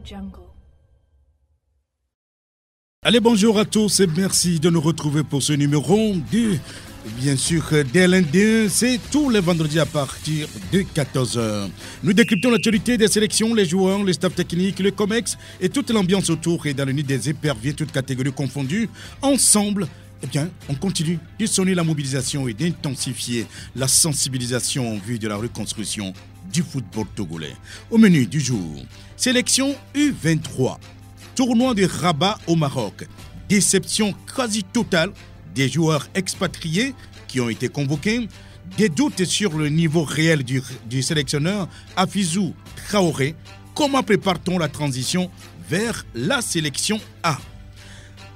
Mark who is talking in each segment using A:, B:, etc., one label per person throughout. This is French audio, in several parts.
A: jungle.
B: Allez, bonjour à tous et merci de nous retrouver pour ce numéro de, bien sûr, DLN2. C'est tous les vendredis à partir de 14h. Nous décryptons l'actualité des sélections, les joueurs, les staffs techniques, le COMEX et toute l'ambiance autour et dans le nid des éperviers, toutes catégories confondues. Ensemble, eh bien, on continue de sonner la mobilisation et d'intensifier la sensibilisation en vue de la reconstruction du football togolais. Au menu du jour, sélection U23. Tournoi de Rabat au Maroc. Déception quasi totale des joueurs expatriés qui ont été convoqués. Des doutes sur le niveau réel du sélectionneur Hafizou Traoré. Comment prépare-t-on la transition vers la sélection A?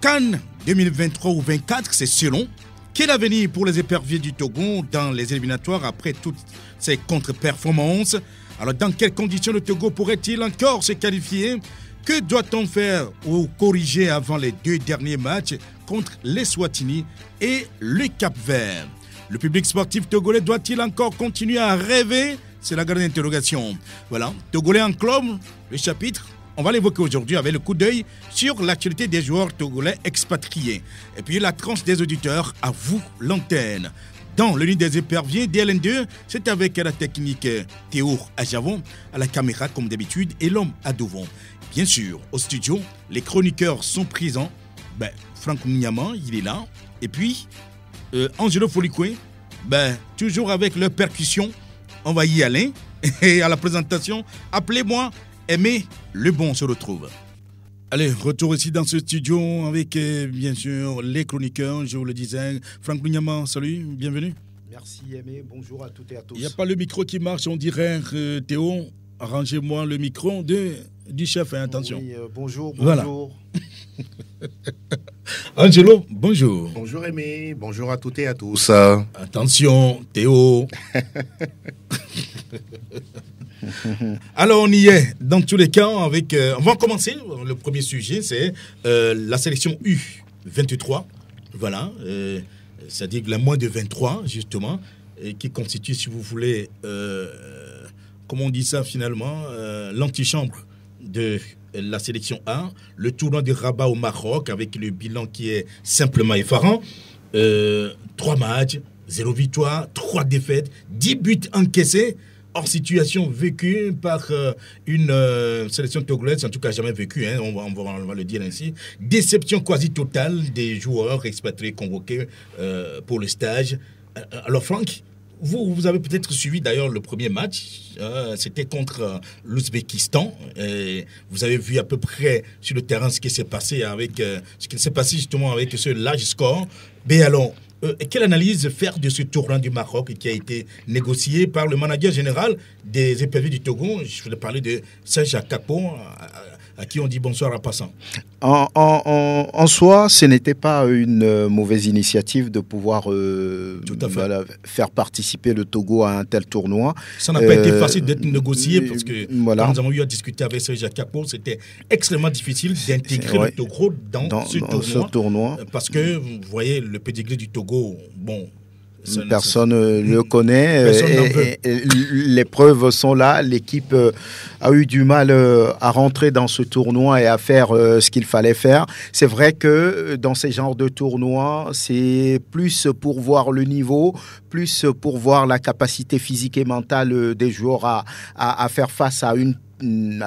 B: Cannes 2023 ou 24, c'est selon. Quel avenir pour les éperviers du Togo dans les éliminatoires après toutes ces contre-performances? Alors, dans quelles conditions le Togo pourrait-il encore se qualifier? Que doit-on faire ou corriger avant les deux derniers matchs contre les Swatini et le Cap-Vert? Le public sportif togolais doit-il encore continuer à rêver? C'est la grande interrogation. Voilà, Togolais en club, le chapitre, on va l'évoquer aujourd'hui avec le coup d'œil sur l'actualité des joueurs togolais expatriés. Et puis la tranche des auditeurs, à vous l'antenne. Dans le nid des éperviers, DLN2, c'est avec la technique Théo Ajavon, à la caméra comme d'habitude, et l'homme à Devon. Bien sûr, au studio, les chroniqueurs sont présents. Franck Mniama, il est là. Et puis, Angelo Folikwe, toujours avec leur percussion, on va y aller. Et à la présentation, appelez-moi Aimé Le Bon se retrouve. Allez, retour ici dans ce studio avec, bien sûr, les chroniqueurs, je vous le disais. Franck Mniama, salut, bienvenue.
C: Merci Aimé, bonjour à toutes et à tous.
B: Il n'y a pas le micro qui marche, on dirait, Théo, arrangez-moi le micro du chef, attention.
C: Oui, bonjour.
B: Voilà. Angelo, bonjour.
D: Bonjour Aimé, bonjour à toutes et à tous.
B: Attention, Théo. Alors, on y est, dans tous les cas, avec... on va commencer, le premier sujet, c'est la sélection U23. Voilà, c'est-à-dire la moins de 23, justement, et qui constitue, si vous voulez, comment on dit ça finalement, l'antichambre de la sélection A, le tournoi de Rabat au Maroc avec le bilan qui est simplement effarant. 3 matchs, 0 victoire, 3 défaites, 10 buts encaissés, hors situation vécue par une sélection togolaise, en tout cas jamais vécue, hein, on va le dire ainsi. Déception quasi totale des joueurs expatriés convoqués pour le stage. Alors Franck, vous avez peut-être suivi d'ailleurs le premier match, c'était contre l'Ouzbékistan. Vous avez vu à peu près sur le terrain ce qui s'est passé justement avec ce large score. Mais alors, quelle analyse faire de ce tournoi du Maroc qui a été négocié par le manager général des éperviers du Togo? Je voulais parler de Serge Akapo, à qui on dit bonsoir en passant.
C: En soi, ce n'était pas une mauvaise initiative de pouvoir faire participer le Togo à un tel tournoi.
B: Ça n'a pas été facile d'être négocié parce que quand nous avons eu à discuter avec Serge Akapo, c'était extrêmement difficile d'intégrer le Togo dans ce tournoi. Parce que, vous voyez, le pédigré du Togo,
C: personne ne le connaît. Les preuves sont là. L'équipe a eu du mal à rentrer dans ce tournoi et à faire ce qu'il fallait faire. C'est vrai que dans ces genres de tournois, c'est plus pour voir le niveau, plus pour voir la capacité physique et mentale des joueurs à faire face à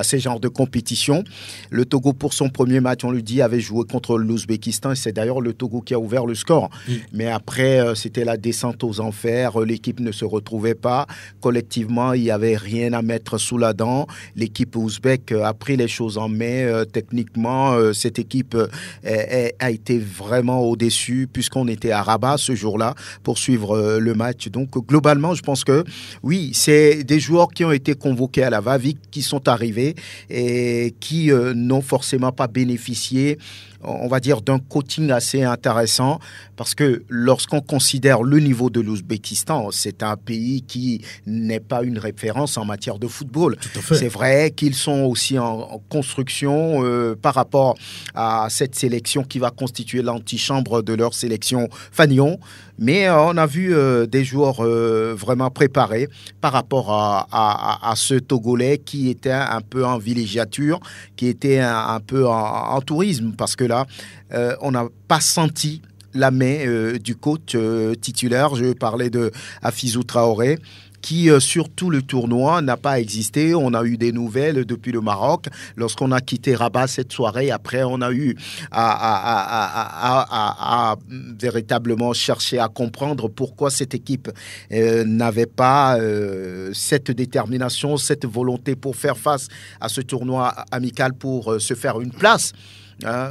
C: ces genres de compétitions. Le Togo, pour son premier match, on le dit, avait joué contre l'Ouzbékistan. C'est d'ailleurs le Togo qui a ouvert le score. Mais après, c'était la descente aux enfers. L'équipe ne se retrouvait pas. Collectivement, il n'y avait rien à mettre sous la dent. L'équipe ouzbèque a pris les choses en main. Techniquement, cette équipe a été vraiment au-dessus puisqu'on était à Rabat ce jour-là pour suivre le match. Donc, globalement, je pense que oui, c'est des joueurs qui ont été convoqués à la va-vite, qui sont arrivés et qui n'ont forcément pas bénéficié, on va dire, d'un coaching assez intéressant, parce que lorsqu'on considère le niveau de l'Ouzbékistan, c'est un pays qui n'est pas une référence en matière de football. C'est vrai qu'ils sont aussi en construction par rapport à cette sélection qui va constituer l'antichambre de leur sélection Fanion. Mais on a vu des joueurs vraiment préparés par rapport à ce Togolais qui était un peu en villégiature, qui était un peu en tourisme, parce que là, on n'a pas senti la main du coach titulaire. Je parlais de Hafizou Traoré, qui, sur tout le tournoi, n'a pas existé. On a eu des nouvelles depuis le Maroc. Lorsqu'on a quitté Rabat cette soirée, après, on a eu à véritablement chercher à comprendre pourquoi cette équipe n'avait pas cette détermination, cette volonté pour faire face à ce tournoi amical, pour se faire une place.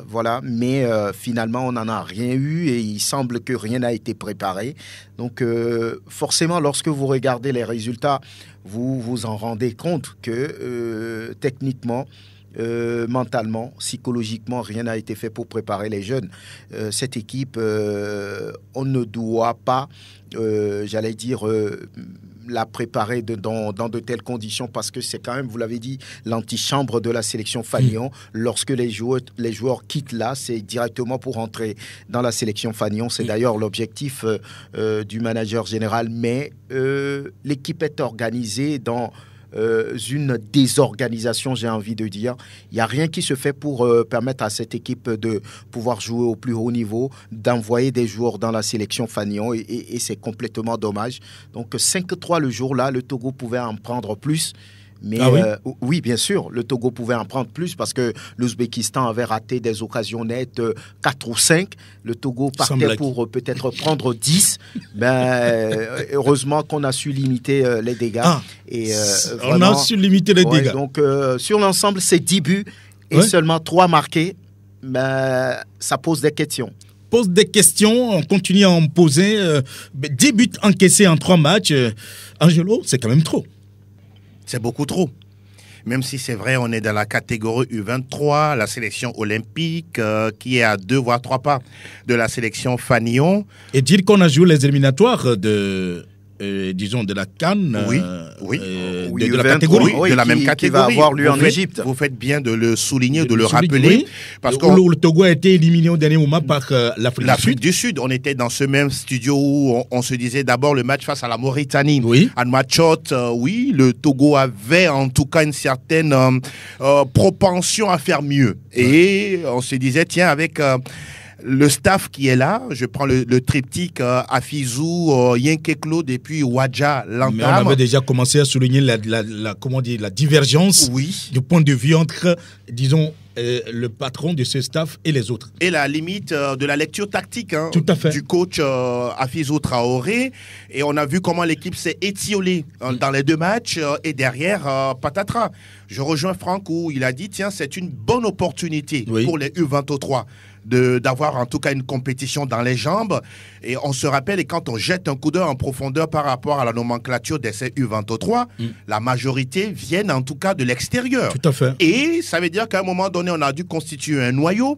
C: Voilà, mais finalement on n'en a rien eu et il semble que rien n'a été préparé. Donc forcément, lorsque vous regardez les résultats, vous vous en rendez compte que techniquement, mentalement, psychologiquement, rien n'a été fait pour préparer les jeunes. Cette équipe, on ne doit pas, j'allais dire, la préparer dans de telles conditions, parce que c'est quand même, vous l'avez dit, l'antichambre de la sélection Fagnon. Lorsque les joueurs quittent là, c'est directement pour entrer dans la sélection Fagnon. C'est d'ailleurs l'objectif du manager général. Mais l'équipe est organisée dans une désorganisation, j'ai envie de dire. Il n'y a rien qui se fait pour permettre à cette équipe de pouvoir jouer au plus haut niveau, d'envoyer des joueurs dans la sélection Fagnon, et c'est complètement dommage. Donc 5-3 le jour-là, le Togo pouvait en prendre plus. Mais oui, bien sûr, le Togo pouvait en prendre plus, parce que l'Ouzbékistan avait raté des occasions nettes, 4 ou 5. Le Togo partait pour peut-être prendre 10. Heureusement qu'on a su limiter les dégâts.
B: On a su limiter les dégâts.
C: Donc, sur l'ensemble, c'est 10 buts et seulement 3 marqués. Ça pose des questions.
B: Pose des questions, on continue à en poser. 10 buts encaissés en 3 matchs. Angelo, c'est quand même trop.
D: C'est beaucoup trop. Même si c'est vrai, on est dans la catégorie U23, la sélection olympique, qui est à 2 voire 3 pas de la sélection Fagnon.
B: Et dire qu'on a joué les éliminatoires de la CAN, de la catégorie,
D: de la même catégorie,
C: qui va avoir lieu en Égypte.
D: Vous faites bien de le souligner, de le rappeler,
B: parce que le Togo a été éliminé au dernier moment par l'Afrique
D: du Sud. On était dans ce même studio où on se disait d'abord le match face à la Mauritanie. À Nouakchott, le Togo avait en tout cas une certaine propension à faire mieux. Et on se disait, tiens, avec le staff qui est là, je prends le triptyque Hafizou, Yenke Claude et puis Wadja Lantame.
B: Mais on avait déjà commencé à souligner la divergence du point de vue entre, disons, le patron de ce staff et les autres.
D: Et la limite de la lecture tactique
B: du
D: coach Hafizou Traoré. Et on a vu comment l'équipe s'est étiolée dans les 2 matchs. Et derrière, patatras. Je rejoins Franck où il a dit, tiens, c'est une bonne opportunité pour les U23 d'avoir en tout cas une compétition dans les jambes. Et on se rappelle, et quand on jette un coup d'œil en profondeur par rapport à la nomenclature de ces U23, la majorité viennent en tout cas de l'extérieur.
B: Tout à fait.
D: Et ça veut dire qu'à un moment donné, on a dû constituer un noyau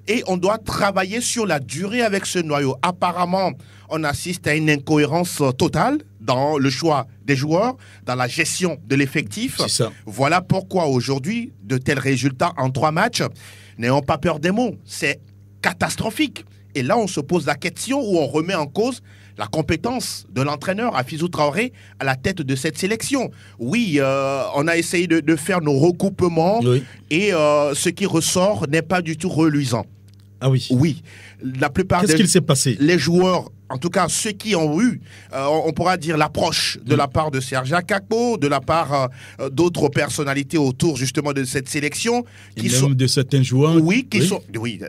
D: et on doit travailler sur la durée avec ce noyau. Apparemment, on assiste à une incohérence totale dans le choix des joueurs, dans la gestion de l'effectif.
B: C'est ça.
D: Voilà pourquoi aujourd'hui, de tels résultats en 3 matchs, n'ayons pas peur des mots, c'est catastrophique. Et là, on se pose la question où on remet en cause la compétence de l'entraîneur Hafizou Traoré à la tête de cette sélection. Oui, on a essayé de faire nos recoupements et ce qui ressort n'est pas du tout reluisant.
B: Ah oui.
D: Oui. La plupart
B: Qu'est-ce qu'il s'est passé?
D: Les joueurs, en tout cas ceux qui ont eu, on pourra dire l'approche de la part de Serge Akakpo, de la part d'autres personnalités autour justement de cette sélection,
B: qui sont de certains joueurs,
D: sont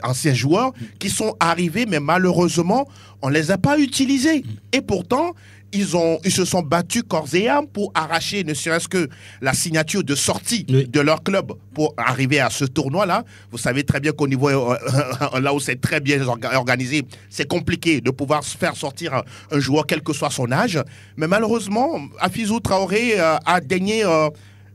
D: anciens joueurs qui sont arrivés, mais malheureusement on les a pas utilisés. Et pourtant ils se sont battus corps et âme pour arracher ne serait-ce que la signature de sortie de leur club pour arriver à ce tournoi-là. Vous savez très bien qu'au niveau, là où c'est très bien organisé, c'est compliqué de pouvoir faire sortir un joueur quel que soit son âge. Mais malheureusement, Hafizou Traoré a daigné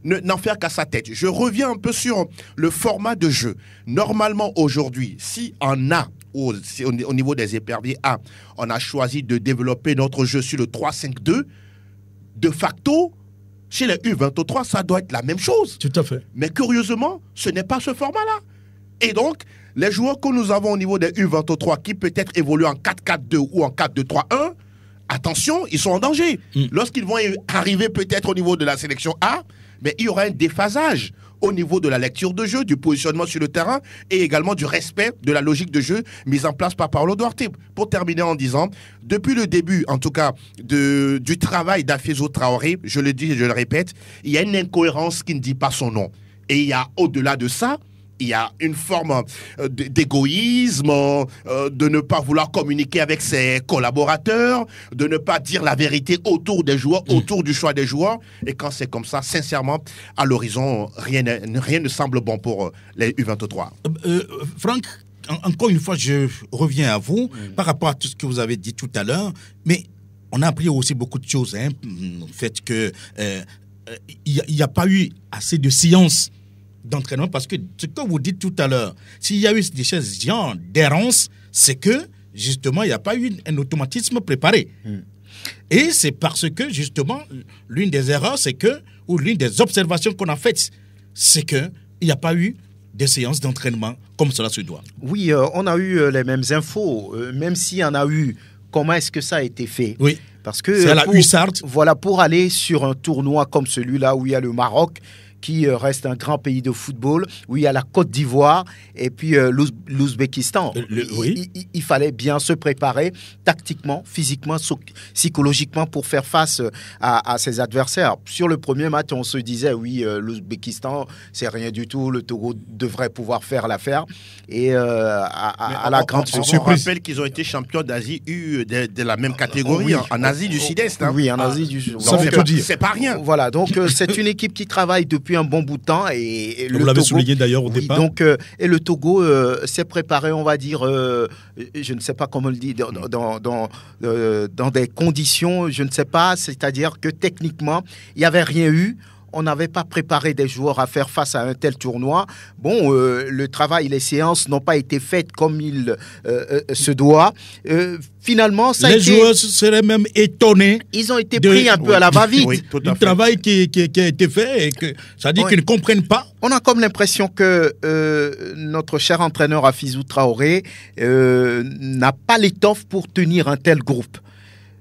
D: n'en faire qu'à sa tête. Je reviens un peu sur le format de jeu. Normalement, aujourd'hui, si on a au niveau des éperviers A, on a choisi de développer notre jeu sur le 3-5-2. De facto, chez les U23, ça doit être la même chose.
B: Tout à fait.
D: Mais curieusement, ce n'est pas ce format-là. Et donc, Les joueurs que nous avons au niveau des U23 qui peut-être évoluent en 4-4-2 ou en 4-2-3-1, attention, ils sont en danger. Lorsqu'ils vont arriver peut-être au niveau de la sélection A, mais il y aura un déphasage au niveau de la lecture de jeu, du positionnement sur le terrain et également du respect de la logique de jeu mise en place par Paulo Duarte. Pour terminer en disant, depuis le début, en tout cas, du travail d'Afizou Traoré, je le dis et je le répète, il y a une incohérence qui ne dit pas son nom. Et il y a au-delà de ça, il y a une forme d'égoïsme, de ne pas vouloir communiquer avec ses collaborateurs, de ne pas dire la vérité autour des joueurs, autour du choix des joueurs. Et quand c'est comme ça, sincèrement, à l'horizon, rien ne semble bon pour les U23.
B: Franck, encore une fois, je reviens à vous par rapport à tout ce que vous avez dit tout à l'heure, mais on a appris aussi beaucoup de choses, hein, le fait que il n'y a pas eu assez de science d'entraînement, parce que ce que vous dites tout à l'heure, s'il y a eu des gens d'errance, c'est que justement il n'y a pas eu un automatisme préparé. Et c'est parce que justement l'une des erreurs, c'est que, ou l'une des observations qu'on a faites, c'est que il n'y a pas eu de séances d'entraînement comme cela se doit.
C: Oui, on a eu les mêmes infos, même s'il y en a eu. Comment est-ce que ça a été fait?
B: Oui.
C: Parce que
B: c'est à la Hussard.
C: Voilà, pour aller sur un tournoi comme celui-là où il y a le Maroc, qui reste un grand pays de football, où il y a la Côte d'Ivoire et puis l'Ouzbékistan.
B: Oui.
C: Il fallait bien se préparer tactiquement, physiquement, psychologiquement pour faire face à ses adversaires. Sur le premier match, on se disait, oui, l'Ouzbékistan, c'est rien du tout, le Togo devrait pouvoir faire l'affaire. Et à la grande surprise...
D: On rappelle qu'ils ont été champions d'Asie de la même catégorie, en Asie du Sud-Est. Hein.
C: Oui, en Asie du Sud-Est.
B: Ça veut tout dire.
D: C'est pas rien.
C: Voilà, donc c'est une équipe qui travaille depuis un bon bout de temps. Et
B: vous l'avez souligné d'ailleurs au départ.
C: Donc, et le Togo s'est préparé, on va dire, je ne sais pas comment on le dit, dans des conditions, je ne sais pas, c'est-à-dire que techniquement, il n'y avait rien eu. On n'avait pas préparé des joueurs à faire face à un tel tournoi. Bon, le travail, les séances n'ont pas été faites comme il se doit. Finalement, ça
B: les joueurs seraient même étonnés.
C: Ils ont été pris un peu à la va-vite.
B: Oui, du travail qui a été fait, et que ça dit qu'ils ne comprennent pas.
C: On a comme l'impression que notre cher entraîneur Afizou Traoré n'a pas l'étoffe pour tenir un tel groupe.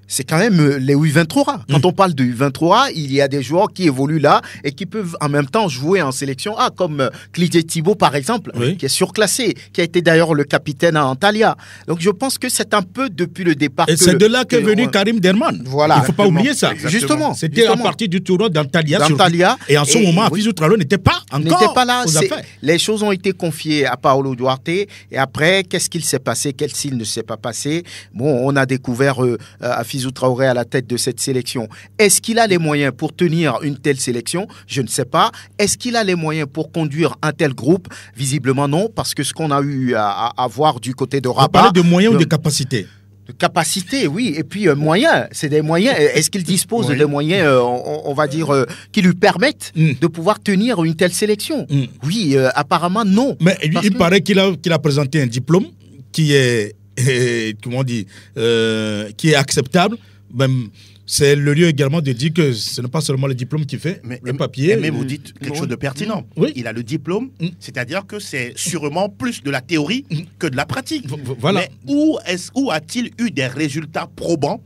C: C'est quand même les U23. Quand on parle de U23, il y a des joueurs qui évoluent là et qui peuvent en même temps jouer en sélection A, comme Clyde Thibault par exemple, qui est surclassé, qui a été d'ailleurs le capitaine à Antalya. Donc je pense que c'est un peu depuis le départ.
B: Et c'est de là qu'est venu Karim Derman.
C: Voilà.
B: Il ne faut pas oublier ça.
C: Justement.
B: C'était à partir du tournoi d'Antalya. Et en ce moment, Afizou Traoré n'était pas
C: là. Les choses ont été confiées à Paulo Duarte. Et après, qu'est-ce qu'il s'est passé? Quel signe ne s'est pas passé? Bon, on a découvert Afizou Traoré à la tête de cette sélection. Est-ce qu'il a les moyens pour tenir une telle sélection? Je ne sais pas. Est-ce qu'il a les moyens pour conduire un tel groupe? Visiblement non, parce que ce qu'on a eu à voir du côté de Rabat...
B: Vous parlez de moyens ou de capacité?
C: De capacité, oui. Et puis moyens, c'est des moyens. Est-ce qu'il dispose de moyens, on va dire, qui lui permettent de pouvoir tenir une telle sélection? Oui, apparemment non.
B: Mais il paraît qu'il a présenté un diplôme qui est... comment on dit, qui est acceptable. Même, c'est le lieu également de dire que ce n'est pas seulement le diplôme qui fait, le papier.
D: Mais vous dites quelque chose de pertinent.
B: Oui.
D: Il a le diplôme, c'est-à-dire que c'est sûrement plus de la théorie que de la pratique.
B: Voilà.
D: Mais où a-t-il eu des résultats probants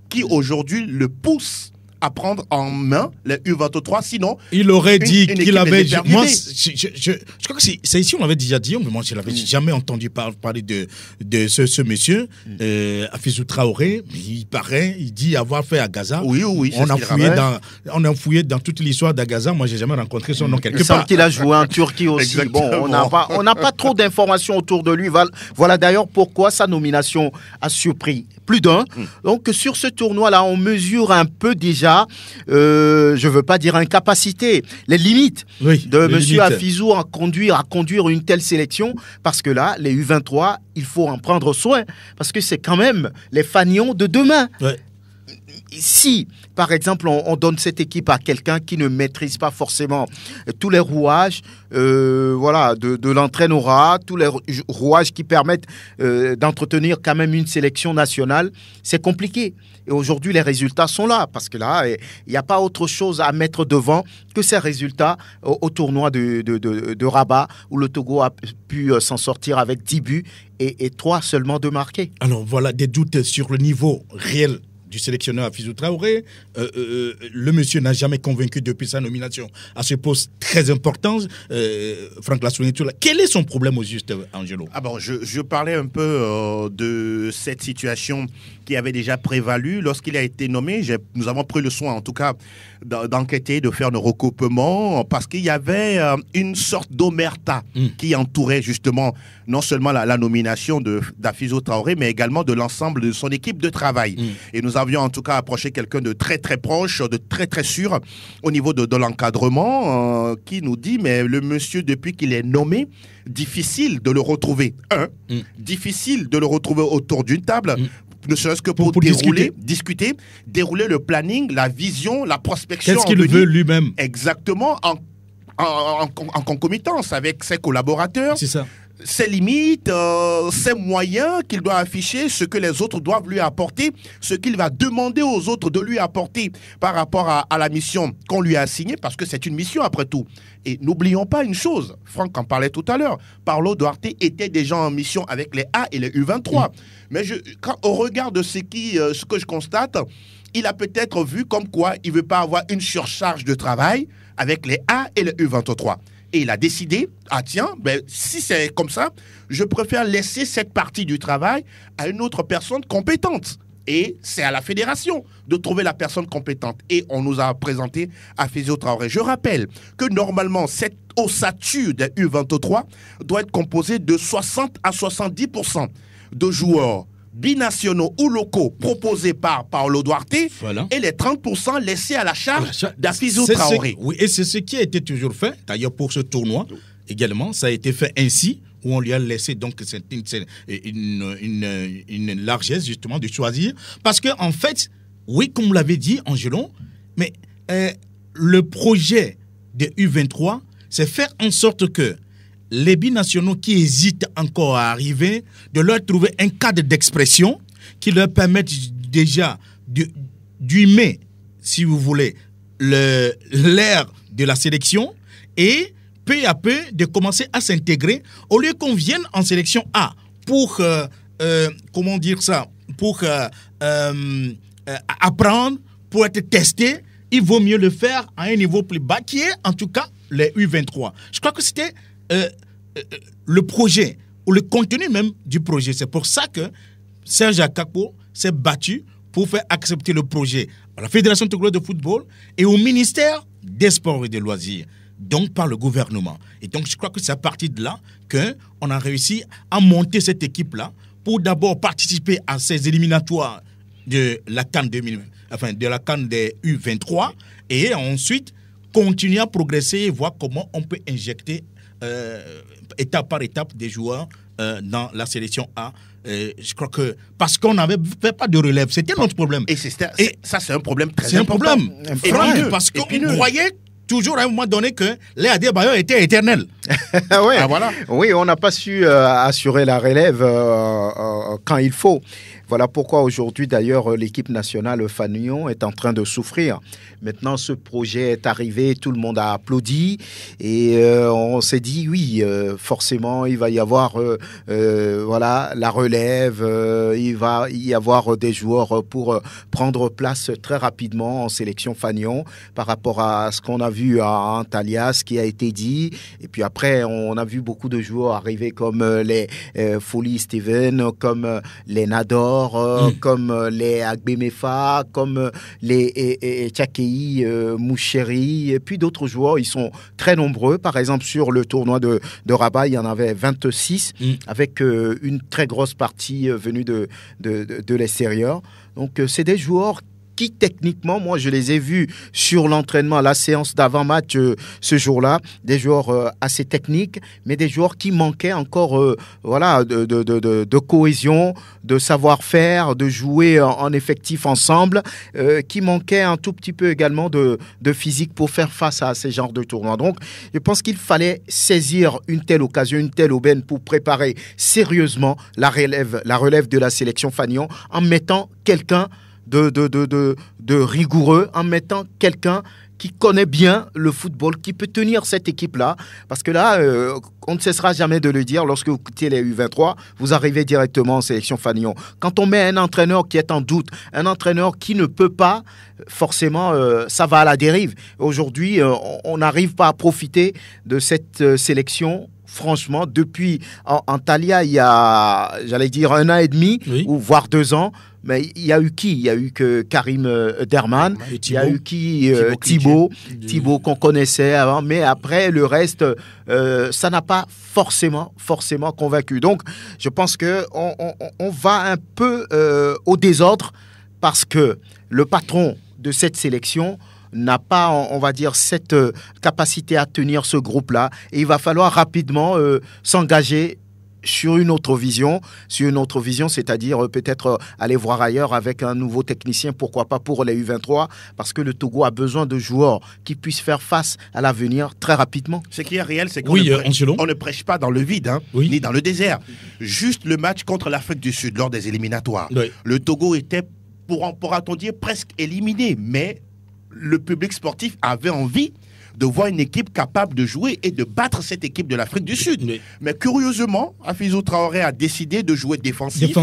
D: qui aujourd'hui le poussent à prendre en main les U23, sinon...
B: Il aurait dit qu'il avait... Moi, je crois que c'est ici, on l'avait déjà dit, mais moi, je n'avais jamais entendu parler de ce monsieur, Afizou Traoré. Il dit avoir fait à Gaza.
D: Oui.
B: On a fouillé dans toute l'histoire d'Agaza. Moi, je n'ai jamais rencontré son nom quelque part.
C: Il semble qu'il a joué en Turquie aussi. Bon, on n'a pas trop d'informations autour de lui. Voilà d'ailleurs pourquoi sa nomination a surpris plus d'un. Donc, sur ce tournoi-là, on mesure un peu déjà, je ne veux pas dire incapacité, les limites de M. Afizou à conduire une telle sélection, parce que là, les U23, il faut en prendre soin, parce que c'est quand même les fanions de demain. si, par exemple, on donne cette équipe à quelqu'un qui ne maîtrise pas forcément tous les rouages de l'entraîneur, tous les rouages qui permettent d'entretenir quand même une sélection nationale, c'est compliqué. Et aujourd'hui, les résultats sont là, parce que là, il n'y a pas autre chose à mettre devant que ces résultats au tournoi de Rabat, où le Togo a pu s'en sortir avec 10 buts et 3 seulement de marqués.
B: Alors voilà, des doutes sur le niveau réel du sélectionneur Afizou Traoré. Le monsieur n'a jamais convaincu depuis sa nomination à ce poste très important. Franck l'a souligné tout là. Quel est son problème au juste, Angelo?
D: Je parlais un peu de cette situation qui avait déjà prévalu lorsqu'il a été nommé. Nous avons pris le soin, en tout cas, d'enquêter, de faire nos recoupements, parce qu'il y avait une sorte d'omerta qui entourait justement non seulement la nomination d'Afizou Traoré, mais également de l'ensemble de son équipe de travail. Et nous avions en tout cas approché quelqu'un de très très proche, de très très sûr au niveau de l'encadrement, qui nous dit, mais le monsieur, depuis qu'il est nommé, difficile de le retrouver. Difficile de le retrouver autour d'une table. Ne serait-ce que pour discuter, dérouler le planning, la vision, la prospection.
B: Qu'est-ce qu'il veut lui-même?
D: Exactement, en concomitance avec ses collaborateurs.
B: C'est ça.
D: Ses limites, ses moyens qu'il doit afficher, ce que les autres doivent lui apporter, ce qu'il va demander aux autres de lui apporter par rapport à la mission qu'on lui a assignée, parce que c'est une mission après tout. Et n'oublions pas une chose, Franck en parlait tout à l'heure, Paulo Duarte était déjà en mission avec les A et les U23. Mais au regard de ce que je constate, il a peut-être vu comme quoi il ne veut pas avoir une surcharge de travail avec les A et les U23. Et il a décidé, si c'est comme ça, je préfère laisser cette partie du travail à une autre personne compétente. Et c'est à la fédération de trouver la personne compétente. Et on nous a présenté Afizou Traoré. Je rappelle que normalement, cette ossature des U23 doit être composée de 60 à 70% de joueurs binationaux ou locaux proposés par Paulo Duarte, et les 30% laissés à la charge d'Afizou Traoré.
B: Oui, et c'est ce qui a été toujours fait. D'ailleurs, pour ce tournoi, également, ça a été fait ainsi, où on lui a laissé donc une largesse, justement, de choisir. Parce qu'en fait, oui, comme vous l'avez dit, Angelo, mais le projet de U23, c'est faire en sorte que les binationaux qui hésitent encore à arriver, de leur trouver un cadre d'expression qui leur permette déjà d'humer, si vous voulez, l'air de la sélection, et peu à peu de commencer à s'intégrer, au lieu qu'on vienne en sélection A pour, pour apprendre, pour être testé. Il vaut mieux le faire à un niveau plus bas, qui est en tout cas les U23. Je crois que c'était le projet, ou le contenu même du projet. C'est pour ça que Serge Akakpo s'est battu pour faire accepter le projet à la Fédération togolaise de football et au ministère des Sports et des Loisirs, donc par le gouvernement. Et donc je crois que c'est à partir de là qu'on a réussi à monter cette équipe-là pour d'abord participer à ces éliminatoires de la CAN de la CAN des U23, et ensuite continuer à progresser et voir comment on peut injecter étape par étape des joueurs dans la sélection A. Je crois que parce qu'on n'avait pas de relève, c'était notre problème.
D: Et ça, c'est un problème très important.
B: C'est un problème. Parce qu'on croyait toujours à un moment donné que les Adebayor étaient éternels.
C: Oui. Voilà. Oui, on n'a pas su assurer la relève quand il faut. Voilà pourquoi aujourd'hui, d'ailleurs, l'équipe nationale Fanion est en train de souffrir. Maintenant, ce projet est arrivé, tout le monde a applaudi et on s'est dit, oui, forcément, il va y avoir la relève, il va y avoir des joueurs pour prendre place très rapidement en sélection Fanion par rapport à ce qu'on a vu à Antalya, ce qui a été dit. Et puis après, on a vu beaucoup de joueurs arriver comme les Foley Steven, comme les Nador, comme les Agbemefa, comme les Tchakei, Moucheri, et puis d'autres joueurs. Ils sont très nombreux. Par exemple, sur le tournoi de Rabat, il y en avait 26, avec une très grosse partie venue de l'extérieur. Donc, c'est des joueurs qui techniquement, moi je les ai vus sur l'entraînement, la séance d'avant-match ce jour-là, des joueurs assez techniques, mais des joueurs qui manquaient encore de cohésion, de savoir-faire, de jouer en effectif ensemble, qui manquaient un tout petit peu également de physique pour faire face à ces genres de tournois. Donc je pense qu'il fallait saisir une telle occasion, une telle aubaine pour préparer sérieusement la relève de la sélection Fagnon en mettant quelqu'un de rigoureux, en mettant quelqu'un qui connaît bien le football, qui peut tenir cette équipe-là. Parce que là, on ne cessera jamais de le dire, lorsque vous quittez les U23, vous arrivez directement en sélection Fagnon. Quand on met un entraîneur qui est en doute, un entraîneur qui ne peut pas, forcément, ça va à la dérive. Aujourd'hui, on n'arrive pas à profiter de cette sélection. Franchement, depuis Antalya, il y a, j'allais dire, 1 an et demi, oui, ou voire 2 ans, mais il y a eu qui? Il y a eu que Karim Derman, il y a eu qui? Thibaut qu'on connaissait avant, mais après, le reste, ça n'a pas forcément convaincu. Donc, je pense qu'on va un peu au désordre parce que le patron de cette sélection n'a pas, on va dire, cette capacité à tenir ce groupe-là. Et il va falloir rapidement s'engager sur une autre vision, c'est-à-dire peut-être aller voir ailleurs avec un nouveau technicien, pourquoi pas pour les U23, parce que le Togo a besoin de joueurs qui puissent faire face à l'avenir très rapidement.
D: Ce qui est réel, c'est qu'on ne prêche pas dans le vide, ni dans le désert. Juste le match contre l'Afrique du Sud lors des éliminatoires. Oui. Le Togo était, pourra-t-on dire, presque éliminé, mais le public sportif avait envie de voir une équipe capable de jouer et de battre cette équipe de l'Afrique du Sud. Oui. Mais curieusement, Hafizou Traoré a décidé de jouer défensif.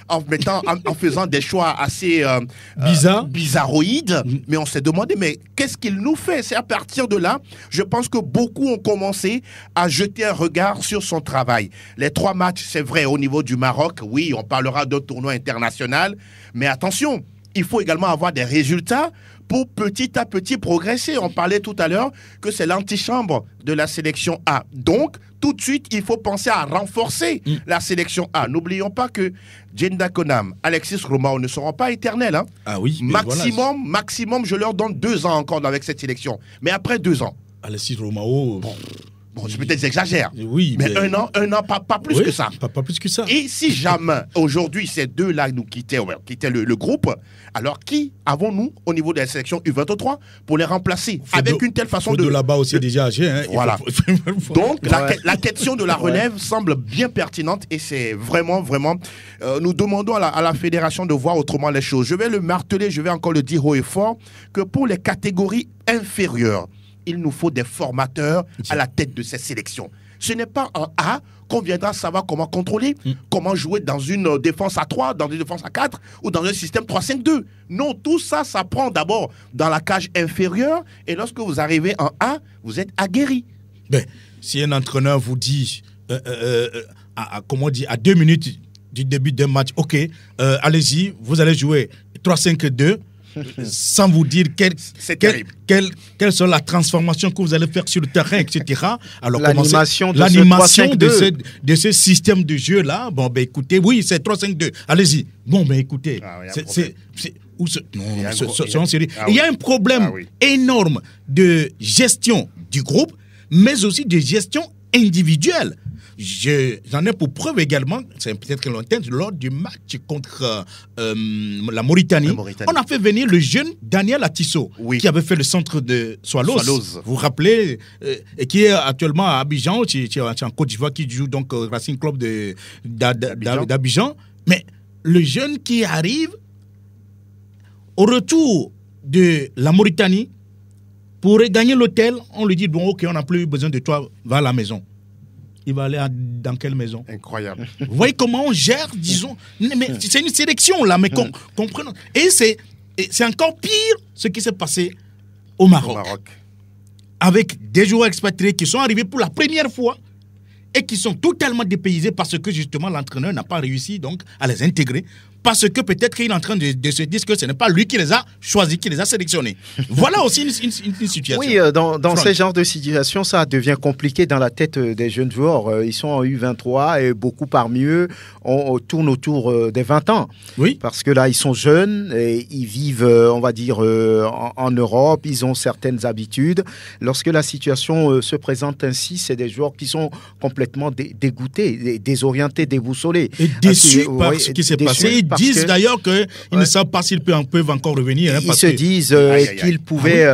D: En faisant des choix assez bizarroïdes. Mais on s'est demandé, mais qu'est-ce qu'il nous fait? C'est à partir de là, je pense que beaucoup ont commencé à jeter un regard sur son travail. Les 3 matchs, c'est vrai, au niveau du Maroc, oui, on parlera d'un tournoi international, mais attention, il faut également avoir des résultats pour petit à petit progresser. On parlait tout à l'heure que c'est l'antichambre de la sélection A. Donc, tout de suite, il faut penser à renforcer la sélection A. N'oublions pas que Djenda Konam, Alexis Romao ne seront pas éternels.
B: Ah oui,
D: maximum, je leur donne 2 ans encore avec cette sélection. Mais après 2 ans.
B: Alexis Romao...
D: Bon, peut-être j'exagère.
B: Oui,
D: mais 1 an, pas plus que ça.
B: Pas plus que ça.
D: Et si jamais, aujourd'hui, ces 2-là nous quittaient le groupe, alors qui avons-nous au niveau de la sélection U23 pour les remplacer avec une telle façon de...
B: là-bas aussi déjà âgé.
D: Voilà. Donc, la question de la relève semble bien pertinente et c'est vraiment... nous demandons à la fédération de voir autrement les choses. Je vais le marteler, je vais encore le dire haut et fort, que pour les catégories inférieures, il nous faut des formateurs à la tête de ces sélections. Ce n'est pas en A qu'on viendra savoir comment contrôler, comment jouer dans une défense à 3, dans une défense à 4 ou dans un système 3-5-2. Non, tout ça s'apprend d'abord dans la cage inférieure et lorsque vous arrivez en A, vous êtes aguerri.
B: Ben, si un entraîneur vous dit, à 2 minutes du début d'un match, ok, allez-y, vous allez jouer 3-5-2, sans vous dire quelle sont la transformation que vous allez faire sur le terrain, etc. Alors,
C: l'animation
B: de ce système de jeu-là, bon, ben écoutez, oui, c'est 3-5-2, allez-y. Bon, ben écoutez, il y a un problème énorme de gestion du groupe, mais aussi de gestion individuelle. J'en ai pour preuve également, c'est peut-être lointain, lors du match contre la Mauritanie, on a fait venir le jeune Daniel Atisso, qui avait fait le centre de Swallows. Vous vous rappelez, et qui est actuellement à Abidjan, qui est en Côte d'Ivoire, qui joue donc au Racing Club d'Abidjan. Mais le jeune qui arrive au retour de la Mauritanie, pour gagner l'hôtel, on lui dit, bon, ok, on n'a plus besoin de toi, va à la maison. Il va aller dans quelle maison?
D: Incroyable.
B: Vous voyez comment on gère, disons. Mais c'est une sélection, là, mais comprenons. Et c'est encore pire ce qui s'est passé au Maroc. Avec des joueurs expatriés qui sont arrivés pour la première fois et qui sont totalement dépaysés parce que, justement, l'entraîneur n'a pas réussi donc, à les intégrer. parce que peut-être qu'il est en train de se dire que ce n'est pas lui qui les a choisis, qui les a sélectionnés. Voilà aussi une situation.
C: Oui, dans ce genre de situation, ça devient compliqué dans la tête des jeunes joueurs. Ils sont en U23 et beaucoup parmi eux tournent autour des 20 ans.
B: Oui.
C: Parce que là, ils sont jeunes, et ils vivent, on va dire, en Europe, ils ont certaines habitudes. Lorsque la situation se présente ainsi, c'est des joueurs qui sont complètement dégoûtés, désorientés, déboussolés.
B: Et déçus par ce qui s'est passé. Ils disent d'ailleurs qu'ils ne savent pas s'ils peuvent encore revenir.
C: Ils se disent qu'ils pouvaient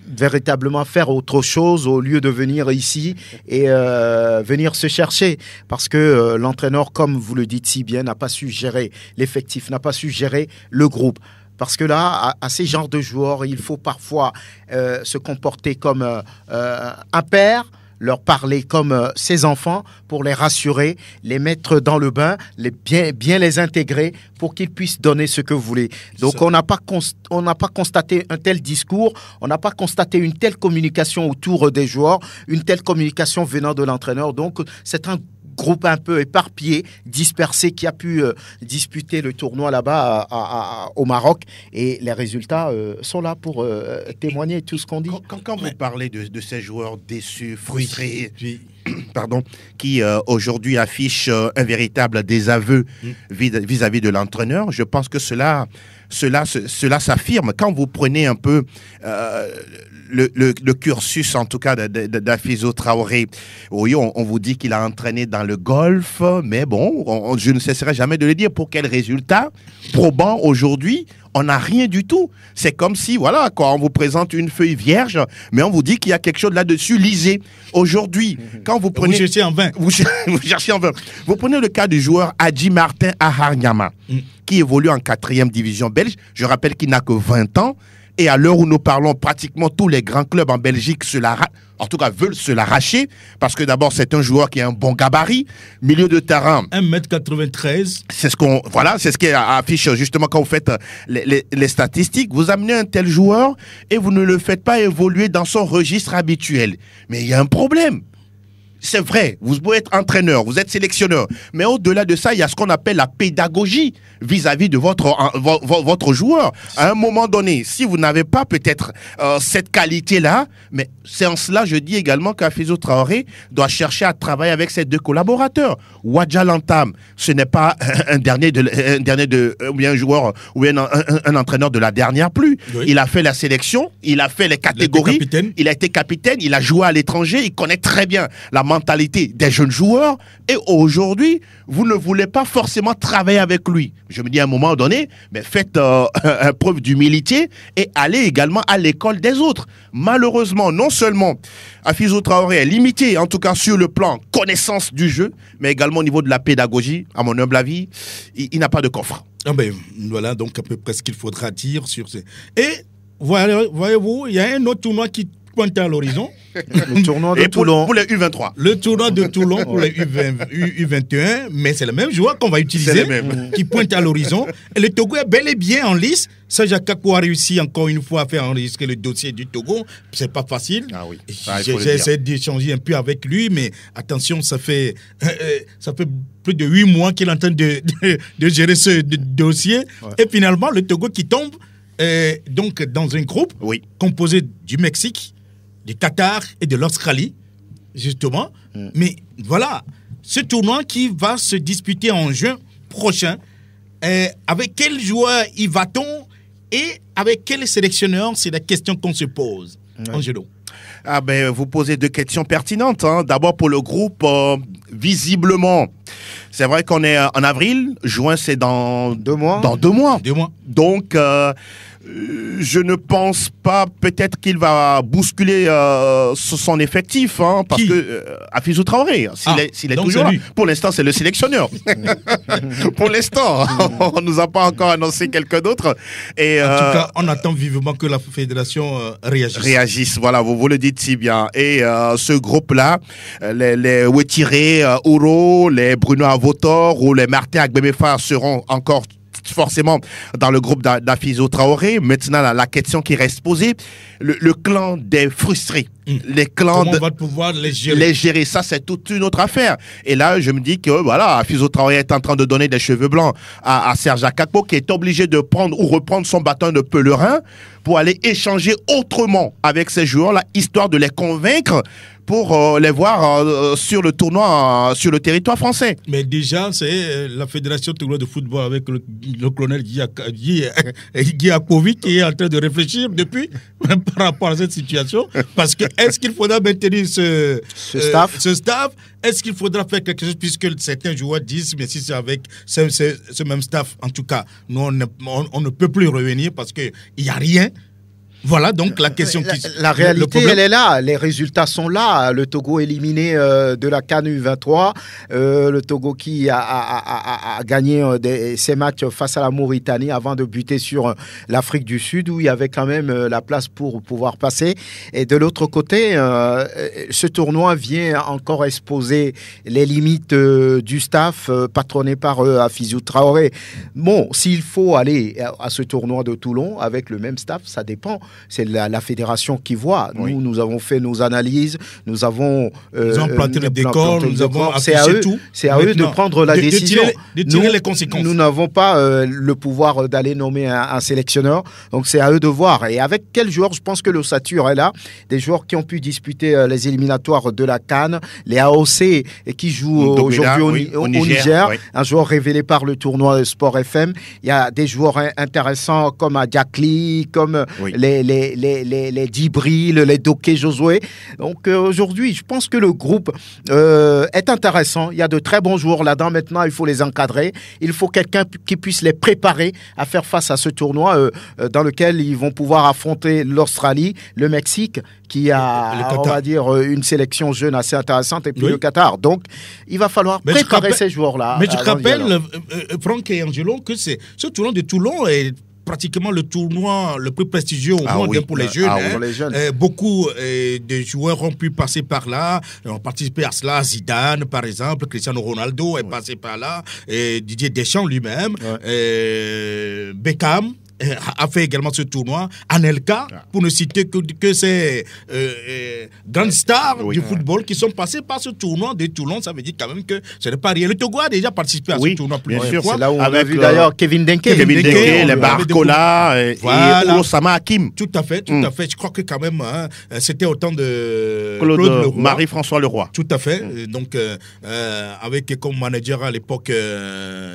C: véritablement faire autre chose au lieu de venir ici et venir se chercher. Parce que l'entraîneur, comme vous le dites si bien, n'a pas su gérer l'effectif, n'a pas su gérer le groupe. Parce que là, à ces genres de joueurs, il faut parfois se comporter comme un père, leur parler comme ses enfants pour les rassurer, les mettre dans le bain, bien les intégrer pour qu'ils puissent donner ce que vous voulez. Donc on n'a pas constaté un tel discours, on n'a pas constaté une telle communication autour des joueurs, une telle communication venant de l'entraîneur. Donc c'est un groupe un peu éparpillé, dispersé, qui a pu disputer le tournoi là-bas au Maroc. Et les résultats sont là pour témoigner tout ce qu'on dit.
D: Quand vous parlez de ces joueurs déçus, frustrés, pardon, qui aujourd'hui affichent un véritable désaveu vis-à-vis de l'entraîneur, je pense que cela s'affirme. Quand vous prenez un peu le cursus, en tout cas, d'Hafizou Traoré, oui, on vous dit qu'il a entraîné dans le golf, mais bon, je ne cesserai jamais de le dire. Pour quel résultat probant aujourd'hui? On n'a rien du tout. C'est comme si, voilà, quand on vous présente une feuille vierge, mais on vous dit qu'il y a quelque chose là-dessus, lisez. Aujourd'hui, quand vous prenez...
B: Vous cherchez en vain.
D: Vous cherchez en vain. Vous prenez le cas du joueur Adji Martin Aharnyama, qui évolue en 4e division belge. Je rappelle qu'il n'a que 20 ans. Et à l'heure où nous parlons, pratiquement tous les grands clubs en Belgique veulent se l'arracher, parce que d'abord, c'est un joueur qui a un bon gabarit, milieu de terrain.
B: 1m93.
D: C'est ce qui affiche justement quand vous faites les statistiques. Vous amenez un tel joueur et vous ne le faites pas évoluer dans son registre habituel. Mais il y a un problème. C'est vrai, vous pouvez être entraîneur, vous êtes sélectionneur, mais au-delà de ça, il y a ce qu'on appelle la pédagogie vis-à-vis de votre joueur. À un moment donné, si vous n'avez pas peut-être cette qualité-là, mais c'est en cela, je dis également qu'Hafizou Traoré doit chercher à travailler avec ses deux collaborateurs. Wadja Lantam, ce n'est pas ou bien un joueur ou bien un entraîneur de la dernière pluie. Oui. Il a fait la sélection, il a fait les catégories, il a été capitaine, il a joué à l'étranger, il connaît très bien la mentalité des jeunes joueurs, et aujourd'hui, vous ne voulez pas forcément travailler avec lui. Je me dis à un moment donné, mais faites preuve d'humilité et allez également à l'école des autres. Malheureusement, non seulement Hafizou Traoré est limité, en tout cas sur le plan connaissance du jeu, mais également au niveau de la pédagogie, à mon humble avis, il n'a pas de coffre.
B: Ah ben, voilà donc à peu près ce qu'il faudra dire sur ces... Et voyez-vous, il y a un autre tournoi qui pointe à l'horizon.
C: Le tournoi de Toulon.
D: Pour les U23.
B: Le tournoi de Toulon pour les U21, mais c'est le même joueur qu'on va utiliser, qui pointe à l'horizon. Et le Togo est bel et bien en lice. Saja Kakou a réussi encore une fois à faire enregistrer le dossier du Togo. C'est pas facile.
D: Ah oui.
B: J'ai essayé d'échanger un peu avec lui, mais attention, ça fait plus de 8 mois qu'il est en train de gérer ce dossier. Ouais. Et finalement, le Togo qui tombe donc dans un groupe composé du Mexique, du Qatar et de l'Australie, justement. Mais voilà, ce tournoi qui va se disputer en juin prochain, avec quel joueur y va-t-on et avec quel sélectionneur, c'est la question qu'on se pose. Angelo.
D: Ah ben, vous posez deux questions pertinentes. Hein. D'abord pour le groupe, visiblement, c'est vrai qu'on est en avril, juin c'est dans 2 mois. Dans 2 mois.
B: 2 mois.
D: Donc, je ne pense pas peut-être qu'il va bousculer son effectif, hein, parce que Hafizou Traoré, s'il est toujours là, pour l'instant c'est le sélectionneur. Pour l'instant, on nous a pas encore annoncé quelqu'un d'autre. Et
B: en tout cas, on attend vivement que la fédération réagisse.
D: Voilà, vous le dites si bien. Et ce groupe-là, les Wetiré Ouro, les Bruno Avotor ou les Martin Agbemefa seront encore forcément dans le groupe d'Afizou Traoré. Maintenant, la question qui reste posée, le clan des frustrés. Les clans
B: comment on va pouvoir les gérer?
D: Les gérer, ça c'est toute une autre affaire. Et là, je me dis que voilà, Afizou Traoré est en train de donner des cheveux blancs à Serge Akakpo, qui est obligé de prendre ou reprendre son bâton de pèlerin pour aller échanger autrement avec ces joueurs-là, histoire de les convaincre pour les voir sur le tournoi, sur le territoire français.
B: Mais déjà, c'est la Fédération togolaise de football avec le colonel Guy Akovic qui est en train de réfléchir depuis par rapport à cette situation. Parce que est-ce qu'il faudra maintenir ce staff? Est-ce qu'il faudra faire quelque chose, puisque certains joueurs disent, mais si c'est avec ce même staff, en tout cas, nous, on ne peut plus revenir parce qu'il n'y a rien. Voilà donc la question
C: la réalité, elle est là. Les résultats sont là. Le Togo éliminé de la CAN U23. Le Togo qui a gagné ses matchs face à la Mauritanie avant de buter sur l'Afrique du Sud, où il y avait quand même la place pour pouvoir passer. Et de l'autre côté, ce tournoi vient encore exposer les limites du staff patronné par Afizou Traoré. Bon, s'il faut aller à ce tournoi de Toulon avec le même staff, ça dépend. C'est la fédération qui voit. Oui. Nous avons fait nos analyses, nous avons
B: planté le décor, nous avons
C: affiché
B: tout.
C: C'est à eux de prendre la décision.
B: De tirer les conséquences.
C: Nous n'avons pas le pouvoir d'aller nommer un sélectionneur, donc c'est à eux de voir. Et avec quels joueurs? Je pense que l'ossature est là. Des joueurs qui ont pu disputer les éliminatoires de la CAN, les AOC qui jouent aujourd'hui au Niger, oui. Un joueur révélé par le tournoi Sport FM. Il y a des joueurs intéressants comme Adjakli, comme les Djibril, les Doké Josué. Donc aujourd'hui, je pense que le groupe est intéressant. Il y a de très bons joueurs là-dedans. Maintenant, il faut les encadrer. Il faut quelqu'un qui puisse les préparer à faire face à ce tournoi dans lequel ils vont pouvoir affronter l'Australie, le Mexique, qui a, on va dire, une sélection jeune assez intéressante, et puis le Qatar. Donc, il va falloir préparer ces joueurs-là.
B: Mais je rappelle, Franck et Angelo, que ce tournoi de Toulon est pratiquement le tournoi le plus prestigieux au monde pour les jeunes.
C: Pour les jeunes.
B: Beaucoup de joueurs ont pu passer par là, ont participé à cela. Zidane, par exemple, Cristiano Ronaldo est passé par là, et Didier Deschamps lui-même, Beckham a fait également ce tournoi. Anelka, pour ne citer que ces grandes stars du football qui sont passées par ce tournoi de Toulon. Ça veut dire quand même que ce n'est pas rien. Le Togo a déjà participé à ce tournoi plusieurs fois.
C: C'est là où on a vu d'ailleurs Kevin Denke,
D: les Barcola et Osama Hakim.
B: Tout à fait, tout à fait. Je crois que quand même, c'était au temps de
D: Claude Marie-François Leroy.
B: Tout à fait. Donc, avec comme manager à l'époque,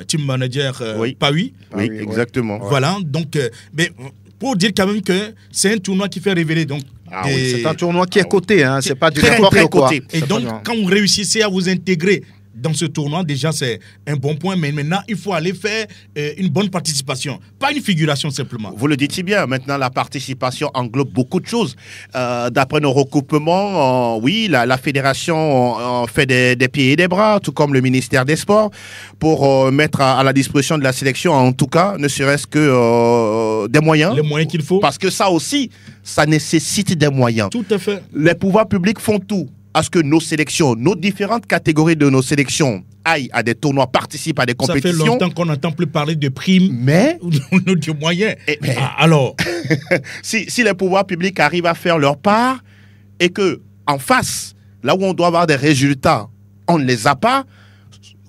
B: team manager Pawi.
D: Oui, exactement.
B: Voilà, donc, mais pour dire quand même que c'est un tournoi qui fait révéler. Donc,
C: c'est un tournoi qui est coté, hein, c'est pas du n'importe quoi.
B: Et donc, quand vous réussissez à vous intégrer dans ce tournoi, déjà c'est un bon point, mais maintenant il faut aller faire une bonne participation, pas une figuration simplement.
D: Vous le dites si bien, maintenant la participation englobe beaucoup de choses. D'après nos recoupements, oui, la fédération fait des pieds et des bras, tout comme le ministère des Sports, pour mettre à la disposition de la sélection, en tout cas, ne serait-ce que des moyens.
B: Les moyens qu'il faut.
D: Parce que ça aussi, ça nécessite des moyens.
B: Tout à fait.
D: Les pouvoirs publics font tout à ce que nos sélections, nos différentes catégories de nos sélections aillent à des tournois, participent à des compétitions.
B: Ça fait longtemps qu'on n'entend plus parler de primes,
D: mais
B: de moyens. Alors,
D: si les pouvoirs publics arrivent à faire leur part et que en face, là où on doit avoir des résultats, on ne les a pas,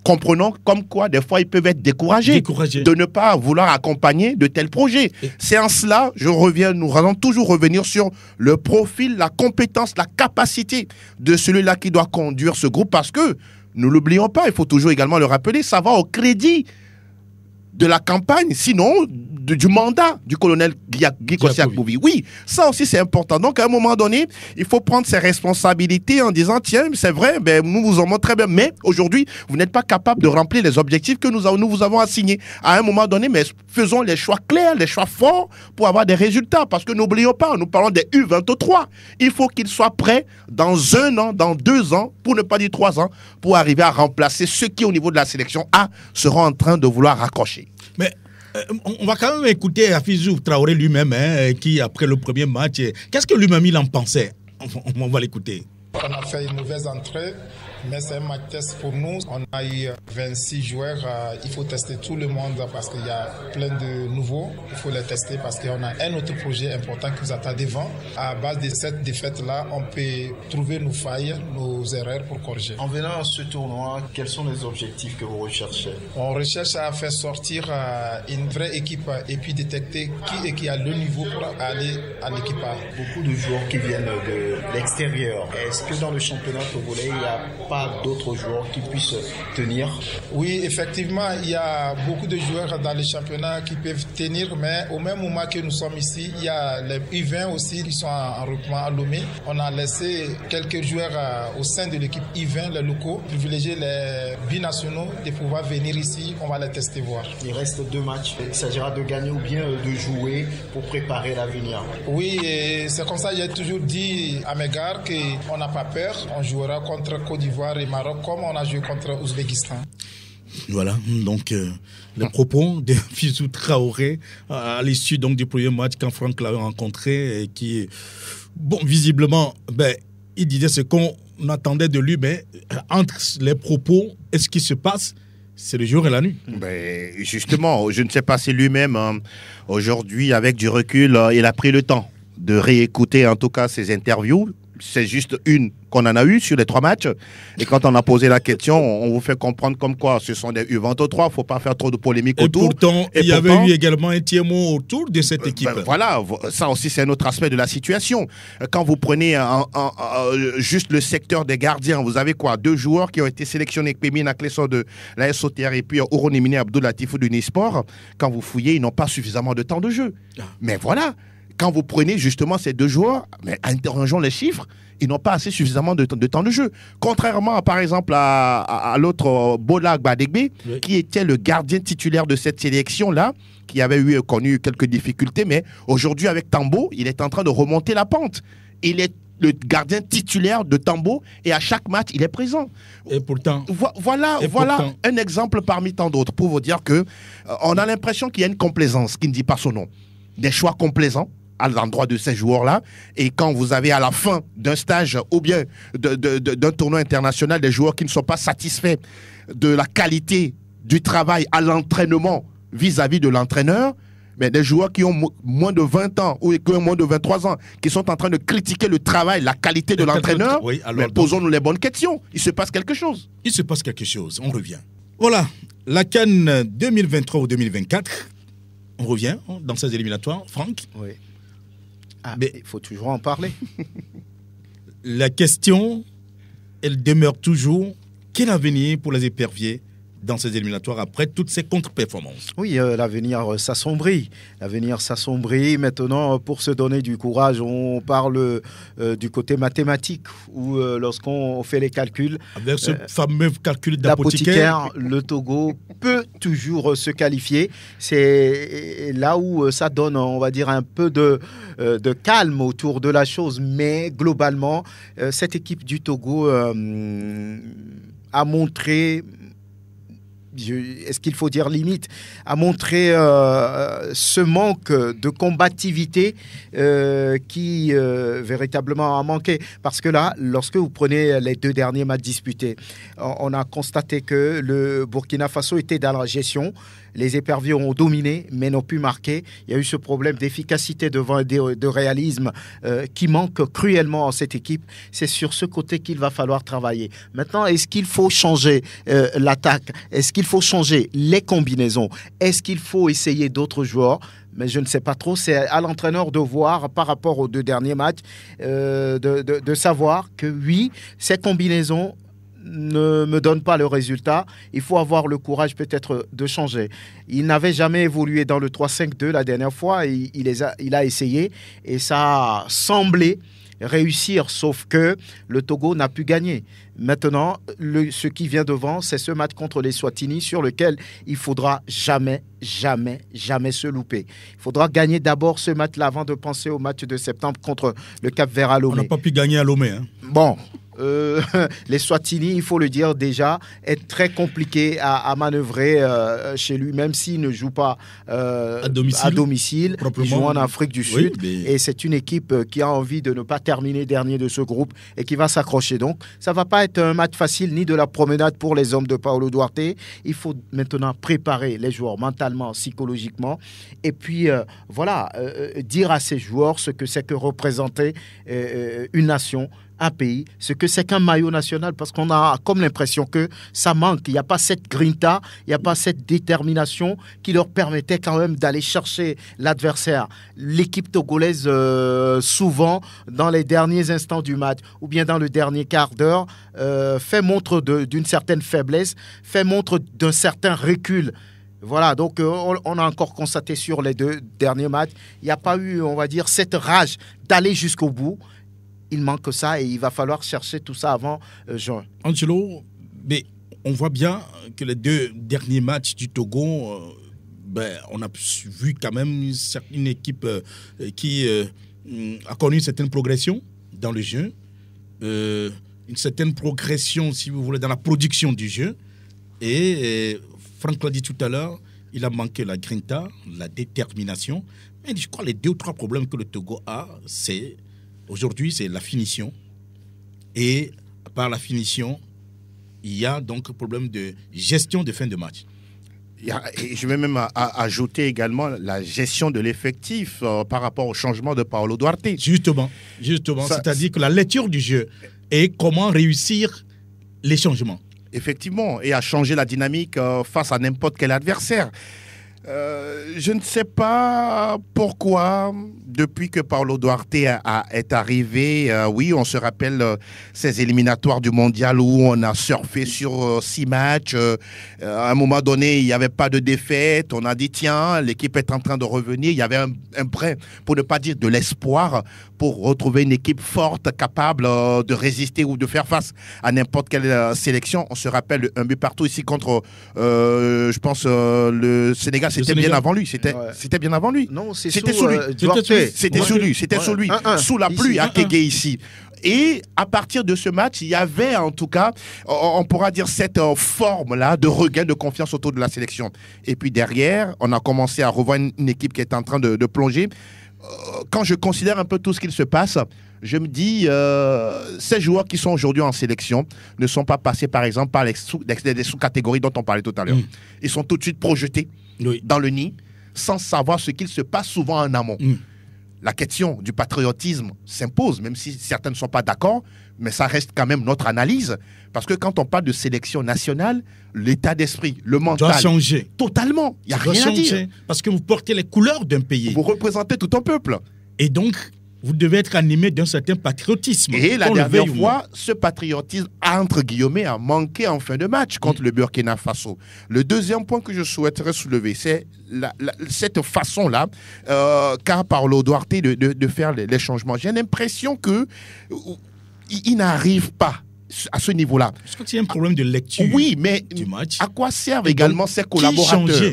D: comprenons comme quoi des fois ils peuvent être découragés de ne pas vouloir accompagner de tels projets. C'est en cela, nous allons toujours revenir sur le profil, la compétence, la capacité de celui-là qui doit conduire ce groupe, parce que, ne l'oublions pas, il faut toujours également le rappeler, ça va au crédit de la campagne, sinon du mandat du colonel Guy Kosciak-Bouvi. Oui, ça aussi c'est important. Donc à un moment donné, il faut prendre ses responsabilités en disant, tiens, c'est vrai, nous vous en montrons très bien, mais aujourd'hui, vous n'êtes pas capable de remplir les objectifs que nous vous avons assignés. À un moment donné, mais faisons les choix clairs, les choix forts pour avoir des résultats. Parce que n'oublions pas, nous parlons des U23. Il faut qu'ils soient prêts dans 1 an, dans 2 ans, pour ne pas dire 3 ans, pour arriver à remplacer ceux qui, au niveau de la sélection A, seront en train de vouloir raccrocher.
B: Mais on va quand même écouter Afizou Traoré lui-même, qui, après le premier match, qu'est-ce que lui-même il en pensait? On va l'écouter.
A: On a fait une mauvaise entrée. Mais c'est un match test pour nous. On a eu 26 joueurs. Il faut tester tout le monde parce qu'il y a plein de nouveaux. Il faut les tester parce qu'on a un autre projet important qui nous attend devant. À base de cette défaite-là, on peut trouver nos failles, nos erreurs pour corriger.
C: En venant à ce tournoi, quels sont les objectifs que vous recherchez?
A: On recherche à faire sortir une vraie équipe et puis détecter qui a le niveau pour aller à l'équipe A.
C: Beaucoup de joueurs qui viennent de l'extérieur. Est-ce que dans le championnat togolais, il n'y a pas d'autres joueurs qui puissent tenir?
A: Oui, effectivement, il y a beaucoup de joueurs dans le championnat qui peuvent tenir, mais au même moment que nous sommes ici, il y a les U20 aussi qui sont en regroupement à Lomé. On a laissé quelques joueurs au sein de l'équipe U20, les locaux, privilégier les binationaux de pouvoir venir ici. On va les tester, voir.
C: Il reste 2 matchs. Il s'agira de gagner ou bien de jouer pour préparer l'avenir.
A: Oui, et c'est comme ça que j'ai toujours dit à mes gars qu'on n'a pas peur. On jouera contre Côte d'Ivoire et Maroc comme on a joué contre Ouzbékistan.
B: Voilà, donc les propos de Fizou Traoré à l'issue donc du premier match quand Franck l'avait rencontré et qui, bon, visiblement, il disait ce qu'on attendait de lui, mais entre les propos et ce qui se passe, c'est le jour et la nuit.
D: Justement, je ne sais pas si lui-même, aujourd'hui, avec du recul, il a pris le temps de réécouter en tout cas ses interviews. C'est juste une qu'on en a eu sur les 3 matchs. Et quand on a posé la question, on vous fait comprendre comme quoi ce sont des U23. Il ne faut pas faire trop de polémique autour.
B: Pourtant, il y avait eu également un tiers mot autour de cette équipe.
D: Voilà, ça aussi c'est un autre aspect de la situation. Quand vous prenez juste le secteur des gardiens, vous avez quoi? 2 joueurs qui ont été sélectionnés, Pémine Aklesso de la SOTR et puis Oronemine Abdoulatifou de Nisport. Quand vous fouillez, ils n'ont pas suffisamment de temps de jeu. Mais voilà. Quand vous prenez justement ces 2 joueurs, mais interrogeons les chiffres, ils n'ont pas assez suffisamment de temps de jeu. Contrairement, par exemple, à l'autre Bola Gbadegbe, oui, qui était le gardien titulaire de cette sélection-là, qui avait connu quelques difficultés, mais aujourd'hui, avec Tambo, il est en train de remonter la pente. Il est le gardien titulaire de Tambo et à chaque match, il est présent.
B: Et pourtant...
D: Voilà un exemple parmi tant d'autres pour vous dire qu'on a l'impression qu'il y a une complaisance qui ne dit pas son nom. Des choix complaisants à l'endroit de ces joueurs-là. Et quand vous avez à la fin d'un stage ou bien d'un tournoi international des joueurs qui ne sont pas satisfaits de la qualité du travail à l'entraînement vis-à-vis de l'entraîneur, mais des joueurs qui ont moins de 20 ans ou qui ont moins de 23 ans, qui sont en train de critiquer le travail, la qualité de l'entraîneur, oui, mais posons-nous les bonnes questions. Il se passe quelque chose.
B: Il se passe quelque chose. On revient. Voilà. La CAN 2023 ou 2024. On revient dans ces éliminatoires. Franck?
C: Oui. Mais il faut toujours en parler.
B: La question, elle demeure toujours. Quel avenir pour les éperviers dans ces éliminatoires après toutes ces contre-performances?
C: Oui, l'avenir s'assombrit. L'avenir s'assombrit. Maintenant, pour se donner du courage, on parle du côté mathématique où lorsqu'on fait les calculs...
B: Avec ce fameux calcul d'apothicaire,
C: le Togo peut toujours se qualifier. C'est là où ça donne, on va dire, un peu de calme autour de la chose. Mais globalement, cette équipe du Togo a montré... est-ce qu'il faut dire limite, a montré ce manque de combativité qui véritablement a manqué. Parce que là, lorsque vous prenez les 2 derniers matchs disputés, on a constaté que le Burkina Faso était dans la gestion. Les éperviers ont dominé, mais n'ont pu marquer. Il y a eu ce problème d'efficacité de réalisme qui manque cruellement à cette équipe. C'est sur ce côté qu'il va falloir travailler. Maintenant, est-ce qu'il faut changer l'attaque? Est-ce qu'il faut changer les combinaisons? Est-ce qu'il faut essayer d'autres joueurs? Mais je ne sais pas trop. C'est à l'entraîneur de voir par rapport aux 2 derniers matchs, de savoir que oui, ces combinaisons ne me donne pas le résultat. Il faut avoir le courage peut-être de changer. Il n'avait jamais évolué dans le 3-5-2 la dernière fois. Il a essayé et ça a semblé réussir, sauf que le Togo n'a pu gagner. Maintenant, ce qui vient devant, c'est ce match contre les Swatini sur lequel il faudra jamais se louper. Il faudra gagner d'abord ce match-là avant de penser au match de septembre contre le Cap-Vert à Lomé.
B: On n'a pas pu gagner à Lomé. Hein.
C: Bon, les Swatini, il faut le dire déjà, est très compliqué à manœuvrer chez lui, même s'il ne joue pas à domicile. Il joue en Afrique du Sud. Et c'est une équipe qui a envie de ne pas terminer dernier de ce groupe et qui va s'accrocher. Donc, ça ne va pas être un match facile ni de la promenade pour les hommes de Paulo Duarte. Il faut maintenant préparer les joueurs mentalement, psychologiquement. Et puis, dire à ces joueurs ce que c'est que représenter une nation, un pays, ce que c'est qu'un maillot national, parce qu'on a comme l'impression que ça manque. Il n'y a pas cette grinta, il n'y a pas cette détermination qui leur permettait quand même d'aller chercher l'adversaire. L'équipe togolaise, souvent, dans les derniers instants du match, ou bien dans le dernier quart d'heure, fait montre d'une certaine faiblesse, fait montre d'un certain recul. Voilà, donc on a encore constaté sur les 2 derniers matchs, il n'y a pas eu, on va dire, cette rage d'aller jusqu'au bout. Il manque ça et il va falloir chercher tout ça avant juin.
B: Angelo, mais on voit bien que les 2 derniers matchs du Togo, on a vu quand même une équipe qui a connu une certaine progression dans le jeu, une certaine progression, si vous voulez, dans la production du jeu. Et Franck l'a dit tout à l'heure, il a manqué la grinta, la détermination. Mais je crois que les 2 ou 3 problèmes que le Togo a, aujourd'hui, c'est la finition. Et par la finition, il y a donc un problème de gestion de fin de match.
D: Et je vais même ajouter également la gestion de l'effectif par rapport au changement de Paulo Duarte.
B: Justement. C'est-à-dire que la lecture du jeu et comment réussir les changements.
D: Effectivement, et à changer la dynamique face à n'importe quel adversaire. Je ne sais pas pourquoi, depuis que Paulo Duarte est arrivé, oui, on se rappelle ces éliminatoires du mondial où on a surfé sur 6 matchs. À un moment donné, il n'y avait pas de défaite. On a dit, tiens, l'équipe est en train de revenir. Il y avait un prêt, pour ne pas dire de l'espoir, pour retrouver une équipe forte, capable de résister ou de faire face à n'importe quelle sélection. On se rappelle un but partout ici contre, je pense, le Sénégal. C'était bien avant lui. C'était bien avant lui.
C: Non,
D: c'était sous lui. C'était sous lui. Sous la pluie à Kégué ici. Et à partir de ce match, il y avait en tout cas, on pourra dire, cette forme-là de regain de confiance autour de la sélection. Et puis derrière, on a commencé à revoir une équipe qui est en train de plonger. Quand je considère un peu tout ce qu'il se passe, je me dis, ces joueurs qui sont aujourd'hui en sélection ne sont pas passés, par exemple, par les sous-catégories dont on parlait tout à l'heure. Ils sont tout de suite projetés dans le nid, sans savoir ce qu'il se passe souvent en amont. La question du patriotisme s'impose, même si certains ne sont pas d'accord, mais ça reste quand même notre analyse. Parce que quand on parle de sélection nationale, l'état d'esprit, le mental...
B: doit changer.
D: Totalement. Il n'y a rien à dire.
B: Parce que vous portez les couleurs d'un pays.
D: Vous représentez tout un peuple.
B: Et donc, vous devez être animé d'un certain patriotisme.
D: Et la dernière fois, ce patriotisme, entre guillemets, a manqué en fin de match contre le Burkina Faso. Le deuxième point que je souhaiterais soulever, c'est cette façon-là qu'a Paulo Duarte de faire les changements. J'ai l'impression qu'il n'arrive pas à ce niveau-là.
B: Est-ce qu'il y a un problème de lecture du match?
D: À quoi servent également ses collaborateurs?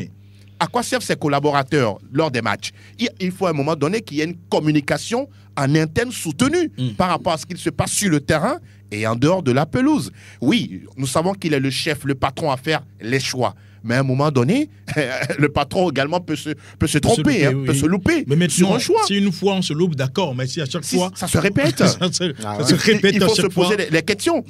D: À quoi servent ces collaborateurs lors des matchs? Il faut à un moment donné qu'il y ait une communication en interne soutenue par rapport à ce qu'il se passe sur le terrain et en dehors de la pelouse. Oui, nous savons qu'il est le chef, le patron à faire les choix. Mais à un moment donné, le patron également peut se tromper, peut se louper sur un choix.
B: Si une fois on se loupe, d'accord, mais si à chaque fois...
D: Ça se répète. ça se répète. Il faut se poser les questions.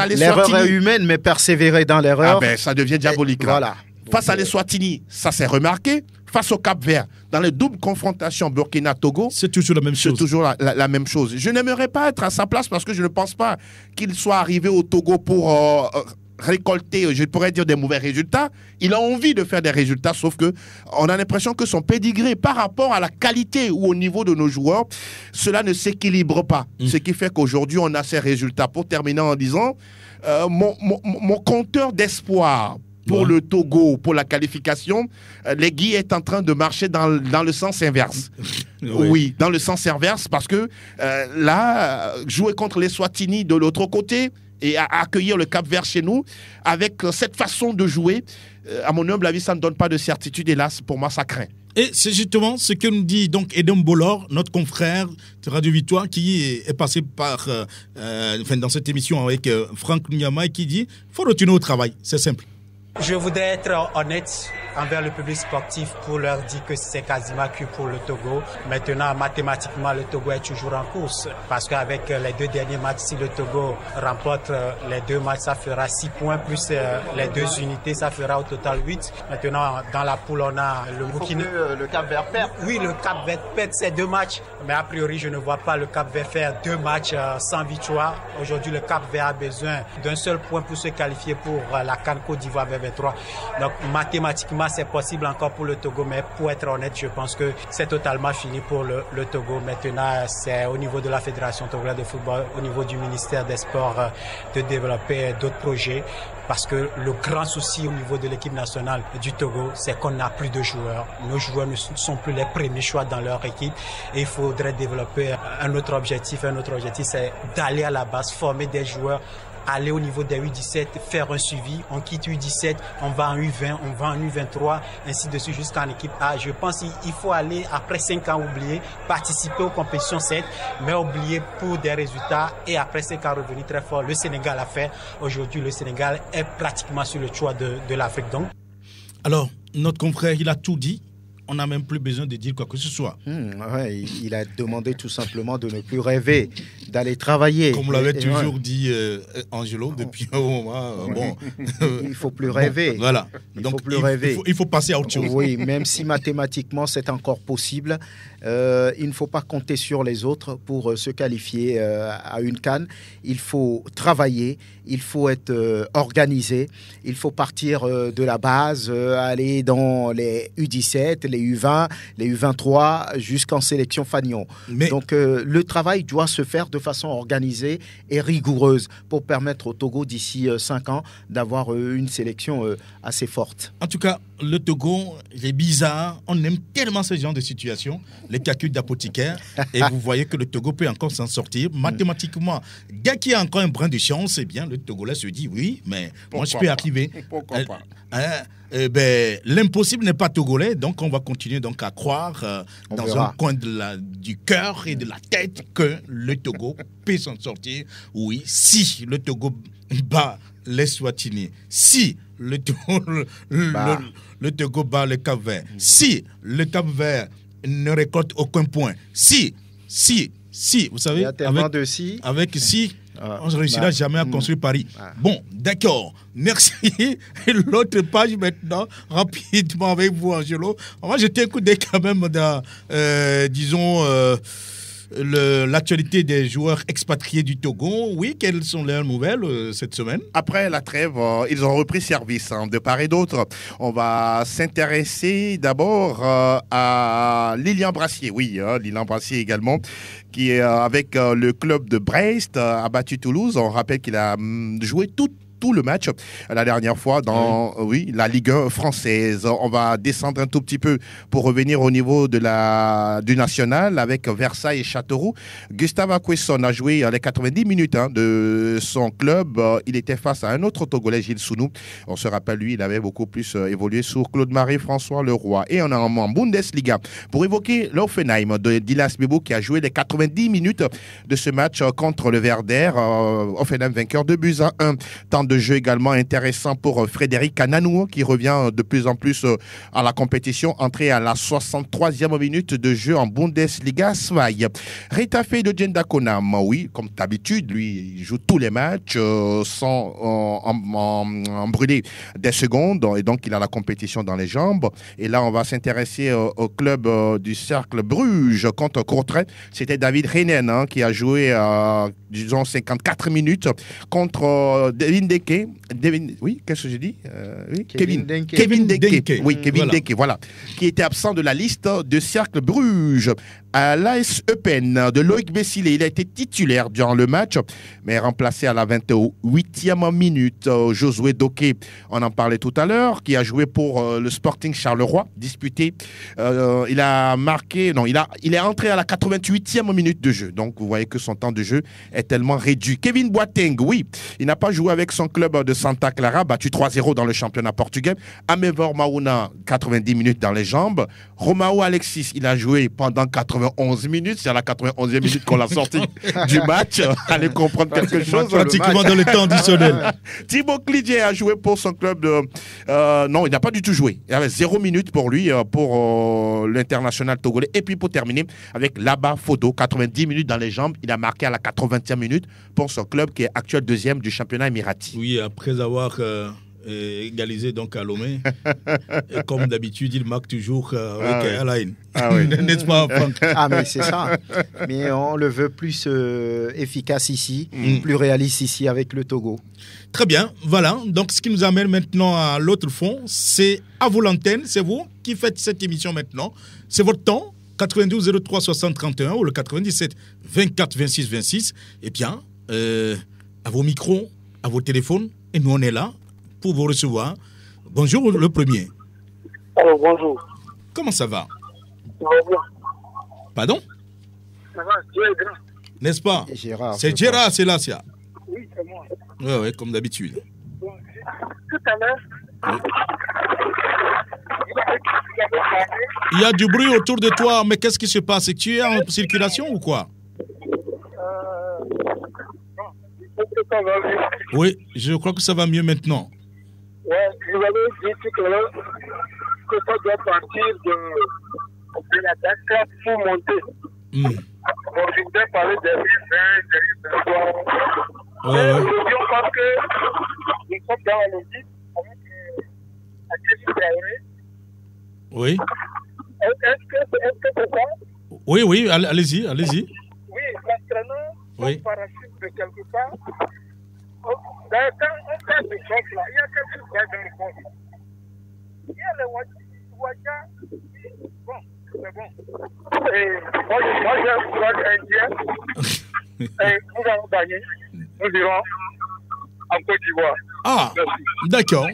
C: L'erreur est humaine, mais persévérer dans l'erreur...
D: ça devient diabolique.
C: Voilà.
D: Face à l'Eswatini, ça s'est remarqué. Face au Cap-Vert, dans les doubles confrontations Burkina-Togo,
B: c'est toujours la même chose.
D: C'est toujours la même chose. Je n'aimerais pas être à sa place parce que je ne pense pas qu'il soit arrivé au Togo pour récolter, je pourrais dire, des mauvais résultats. Il a envie de faire des résultats, sauf que on a l'impression que son pédigré par rapport à la qualité ou au niveau de nos joueurs, cela ne s'équilibre pas. Ce qui fait qu'aujourd'hui, on a ces résultats. Pour terminer en disant, mon compteur d'espoir pour le Togo, pour la qualification, l'aiguille est en train de marcher dans le sens inverse. Oui, dans le sens inverse, parce que là, jouer contre les Swatini de l'autre côté et accueillir le Cap-Vert chez nous, avec cette façon de jouer, à mon humble avis, ça ne donne pas de certitude, et là, pour moi, ça craint.
B: Et c'est justement ce que nous dit donc Edom Bolor, notre confrère de Radio Victoire, qui est passé dans cette émission avec Franck Nyama, et qui dit qu'il faut retourner au travail. C'est simple.
E: Je voudrais être honnête envers le public sportif pour leur dire que c'est quasiment cuit pour le Togo. Maintenant, mathématiquement, le Togo est toujours en course parce qu'avec les 2 derniers matchs, si le Togo remporte les 2 matchs, ça fera 6 points plus les 2 unités, ça fera au total 8. Maintenant, dans la poule, on a le Burkina.
C: Le Cap-Vert perd.
E: Oui, le Cap-Vert perd ces 2 matchs, mais a priori, je ne vois pas le Cap-Vert faire 2 matchs sans victoire. Aujourd'hui, le Cap-Vert a besoin d'un seul point pour se qualifier pour la CAN Côte d'Ivoire 2023. Donc, mathématiquement, c'est possible encore pour le Togo, mais pour être honnête, je pense que c'est totalement fini pour le Togo. Maintenant, c'est au niveau de la Fédération togolaise de football, au niveau du ministère des Sports, de développer d'autres projets. Parce que le grand souci au niveau de l'équipe nationale du Togo, c'est qu'on n'a plus de joueurs. Nos joueurs ne sont plus les premiers choix dans leur équipe. Et il faudrait développer un autre objectif. Un autre objectif, c'est d'aller à la base, former des joueurs, aller au niveau des U17, faire un suivi, on quitte U17, on va en U20, on va en U23, ainsi de suite jusqu'en équipe A. Je pense qu'il faut aller, après 5 ans, oublier, participer aux compétitions 7, mais oublier pour des résultats et après 5 ans revenir très fort. Le Sénégal a fait. Aujourd'hui, le Sénégal est pratiquement sur le choix de l'Afrique. Donc.
B: Alors, notre confrère, il a tout dit. On n'a même plus besoin de dire quoi que ce soit.
C: Ouais, il a demandé tout simplement de ne plus rêver, d'aller travailler.
B: Comme l'avait toujours dit Angelo depuis un moment. Bon.
C: Il ne faut plus rêver.
B: Voilà. Donc, il faut passer à autre chose.
C: Oui, même si mathématiquement c'est encore possible, il ne faut pas compter sur les autres pour se qualifier à une CAN. Il faut travailler, il faut être organisé, il faut partir de la base, aller dans les U17, les U20, les U23, jusqu'en sélection Fagnon. Donc le travail doit se faire de façon organisée et rigoureuse pour permettre au Togo d'ici 5 ans d'avoir une sélection assez forte.
B: En tout cas, le Togo, il est bizarre. On aime tellement ce genre de situation, les calculs d'apothicaire. Et vous voyez que le Togo peut encore s'en sortir. Mathématiquement, dès qu'il y a encore un brin de chance, eh bien, le Togolais se dit oui, mais moi je peux arriver.
D: Pourquoi pas
B: l'impossible n'est pas togolais, donc on va continuer donc à croire dans un coin du cœur et de la tête que le Togo peut s'en sortir. Oui, si le Togo bat les Swatini, si le Togo bat le Cap-Vert, si le Cap-Vert ne récolte aucun point, si, vous savez, avec si, on ne réussira jamais à construire Paris. Bon, d'accord. Merci. Et l'autre page maintenant, rapidement avec vous, Angelo. On va jeter un coup d'œil quand même dans, l'actualité des joueurs expatriés du Togo. Oui, quelles sont leurs nouvelles cette semaine?
D: Après la trêve, ils ont repris service de part et d'autre. On va s'intéresser d'abord à Lilian Brassier. Oui, Lilian Brassier également, qui est avec le club de Brest, a battu Toulouse. On rappelle qu'il a joué tout le match la dernière fois dans la Ligue 1 française. On va descendre un tout petit peu pour revenir au niveau du national avec Versailles et Châteauroux. Gustave Akwesson a joué les 90 minutes de son club. Il était face à un autre Togolais, Gilles Sounou. On se rappelle, lui, il avait beaucoup plus évolué sous Claude-Marie François Leroy. Et on est en Bundesliga pour évoquer l'Offenheim de Dilas Bebo qui a joué les 90 minutes de ce match contre le Werder. Offenheim vainqueur 2-1. Tant de jeu également intéressant pour Frédéric Kananou qui revient de plus en plus à la compétition, entré à la 63e minute de jeu en Bundesliga 2. Retafe de Djendakonam, oui, comme d'habitude, lui, il joue tous les matchs sans en brûler des secondes et donc il a la compétition dans les jambes. Et là, on va s'intéresser au club du Cercle Bruges contre Courtrai. C'était David Heinen qui a joué, disons, 54 minutes contre Devin Deke. Oui, qu'est-ce que j'ai dit Kevin Denke. Oui, Kevin Denke, voilà. Qui était absent de la liste de Cercle Bruges. À l'AS Eupen de Loïc Bessilé, il a été titulaire durant le match, mais remplacé à la 28e minute. Josué Doké, on en parlait tout à l'heure, qui a joué pour le Sporting Charleroi, disputé. Il a marqué, non, il est entré à la 88e minute de jeu. Donc, vous voyez que son temps de jeu est tellement réduit. Kevin Boateng, oui, il n'a pas joué avec son club de Santa Clara, battu 3-0 dans le championnat portugais. Amevor Maouna, 90 minutes dans les jambes. Romao Alexis, il a joué pendant 91 minutes. C'est à la 91e minute qu'on l'a sorti du match. Allez comprendre quelque chose.
B: Pratiquement dans le temps additionnel.
D: Thibaut Clydier a joué pour son club de... non, il n'a pas du tout joué. Il y avait 0 minute pour lui, pour l'international togolais. Et puis pour terminer avec Laba Fodo, 90 minutes dans les jambes. Il a marqué à la 80e minute pour son club qui est actuel deuxième du championnat émirati.
B: Oui, après avoir égalisé donc à Lomé, et comme d'habitude, il marque toujours avec Alain.
D: Ah oui.
B: N'est-ce pas, Franck?
C: Ah, mais c'est ça. Mais on le veut plus efficace ici, plus réaliste ici avec le Togo.
B: Très bien, voilà. Donc, ce qui nous amène maintenant à l'autre fond, c'est à vous l'antenne. C'est vous qui faites cette émission maintenant. C'est votre temps, 92 03 60 31 ou le 97 24 26 26. Eh bien, à vos micros, à vos téléphones, et nous on est là pour vous recevoir. Bonjour le premier.
F: Alors bonjour.
B: Comment ça va?
F: Ça va bien.
B: Pardon?
F: Ça va, Dieu est grand.
B: N'est-ce pas?
C: Gérard.
B: C'est Gérard, c'est là, c'est là.
F: Oui, c'est moi.
B: Oui, comme d'habitude.
F: Donc, tout à l'heure,
B: Il y a du bruit autour de toi, mais qu'est-ce qui se passe? Tu es en circulation ou quoi?
F: ça va mieux.
B: Oui, je crois que ça va mieux maintenant.
F: Ouais, vous avez dit tout à l'heure que ça doit partir de la Dakar pour monter. Bon, je voudrais parler des rives, Aujourd'hui, on pense que nous sommes dans la logique avec Akéli Traoré.
B: Oui.
F: Est-ce que c'est ça?
B: Oui, allez-y.
F: Oui, l'entraîneur parachute de quelque part. Quand on parle de choses là, il y a quelque chose dans le fond. Il y a le Ouadia. Bon, c'est bon. Et moi j'ai un courage indien. Et nous allons gagner. Nous irons en Côte d'Ivoire.
B: Ah, d'accord.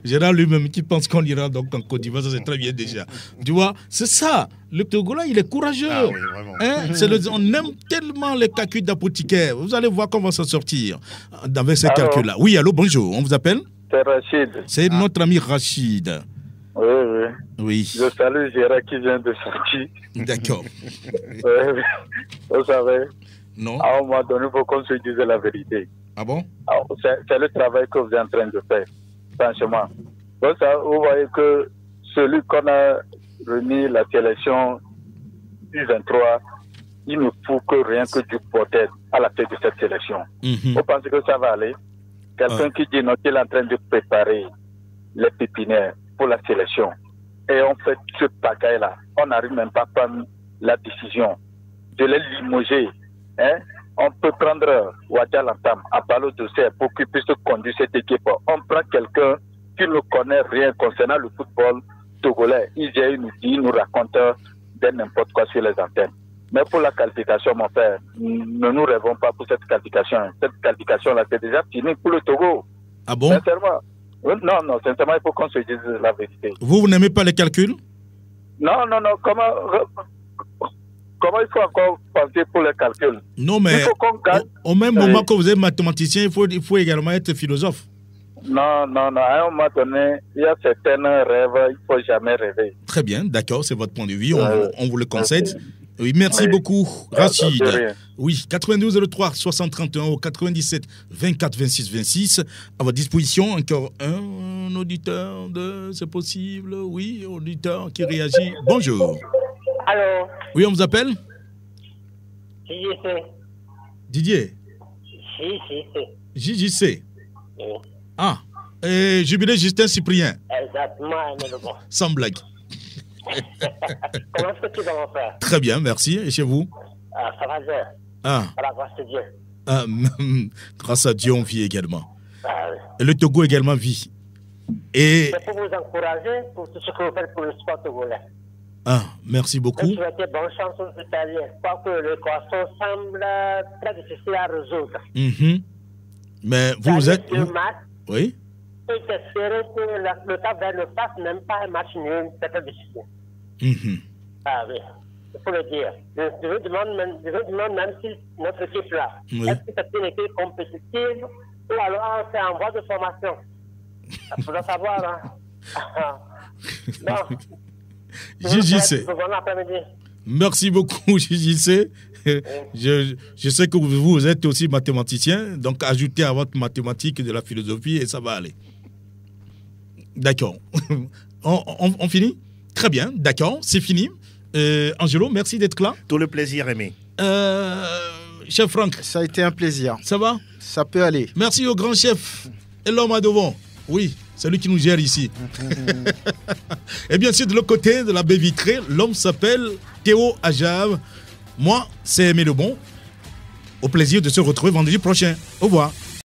B: Gérard lui-même qui pense qu'on ira donc en Côte d'Ivoire, ça c'est très bien déjà. Tu vois, c'est ça. Le Togolais, il est courageux.
D: Ah oui, vraiment.
B: On aime tellement les calculs d'apothicaire. Vous allez voir comment s'en sortir avec ces calculs-là. Oui, allô, bonjour. On vous appelle?
F: C'est Rachid.
B: C'est notre ami Rachid. Oui.
F: Je salue Gérard qui vient de sortir.
B: D'accord.
F: Vous savez,
B: non.
F: À un moment donné, il faut qu'on se dise la vérité.
B: Ah bon?
F: C'est le travail que vous êtes en train de faire, franchement. Donc ça, vous voyez que celui qu'on a remis la sélection U23, il ne faut que rien que du portrait à la tête de cette sélection. Vous pensez que ça va aller? Quelqu'un qui dit non, qu'il est en train de préparer les pépinières pour la sélection. Et on fait ce pagaille-là. On n'arrive même pas à prendre la décision de les limoger. On peut prendre Ouadia Lantam à Balo Dossé pour qu'il puisse conduire cette équipe. On prend quelqu'un qui ne connaît rien concernant le football togolais. Il vient, il nous dit, il nous raconte de n'importe quoi sur les antennes. Mais pour la qualification, mon frère, ne nous rêvons pas pour cette qualification. Cette qualification-là, c'est déjà fini pour le Togo.
B: Ah bon?
F: Sincèrement. Non, sincèrement, il faut qu'on se dise la vérité.
B: Vous n'aimez pas les calculs?
F: Non. Comment il faut encore penser pour les calculs?
B: Non, mais au même moment que vous êtes mathématicien, il faut également être philosophe.
F: Non. À un moment donné, il y a certains rêves, il ne faut jamais rêver.
B: Très bien, d'accord, c'est votre point de vue, on vous le concède. Oui, merci beaucoup, Rachid. Oui, 92 03 60 31 au 97 24 26 26. À votre disposition, encore un auditeur c'est possible? Oui, auditeur qui réagit. Bonjour.
G: Allô?
B: Oui, on vous appelle?
G: JJC.
B: Didier? JJC.
G: Oui.
B: Ah, et Jubilé Justin Cyprien.
G: Exactement, mais bon.
B: Sans blague.
G: Comment est-ce que tu vas, mon frère?
B: Très bien, merci. Et chez vous?
G: Ça va bien. À la grâce de Dieu.
B: Grâce à Dieu, on vit également.
G: Oui.
B: Et le Togo également vit. Et...
G: C'est pour vous encourager pour tout ce que vous faites pour le sport togolais.
B: Merci beaucoup.
G: Je souhaite bonne chance aux Italiens. Parce que l'équation semble très difficile à résoudre.
B: Mais vous êtes... Oui.
G: Et j'espère que le Cap Vert ne fasse même pas un match nul, c'est très difficile. Ah oui, il faut le dire. Je vous demande même si notre équipe là, est-ce que c'est une équipe compétitive Ou alors, c'est en voie de formation. Il faudra savoir. Hein.
B: JJC. Merci beaucoup, JJC. Je sais que vous êtes aussi mathématicien, donc ajoutez à votre mathématique de la philosophie et ça va aller. D'accord. On finit? Très bien, d'accord, c'est fini. Angelo, merci d'être là.
D: Tout le plaisir, Aimé.
B: Chef Franck.
C: Ça a été un plaisir.
B: Ça va?
C: Ça peut aller.
B: Merci au grand chef. Et l'homme à devant. Oui, c'est lui qui nous gère ici. Et bien sûr, de l'autre côté de la baie vitrée, l'homme s'appelle Théo Ajave. Moi, c'est Aimé Lebon. Au plaisir de se retrouver vendredi prochain. Au revoir.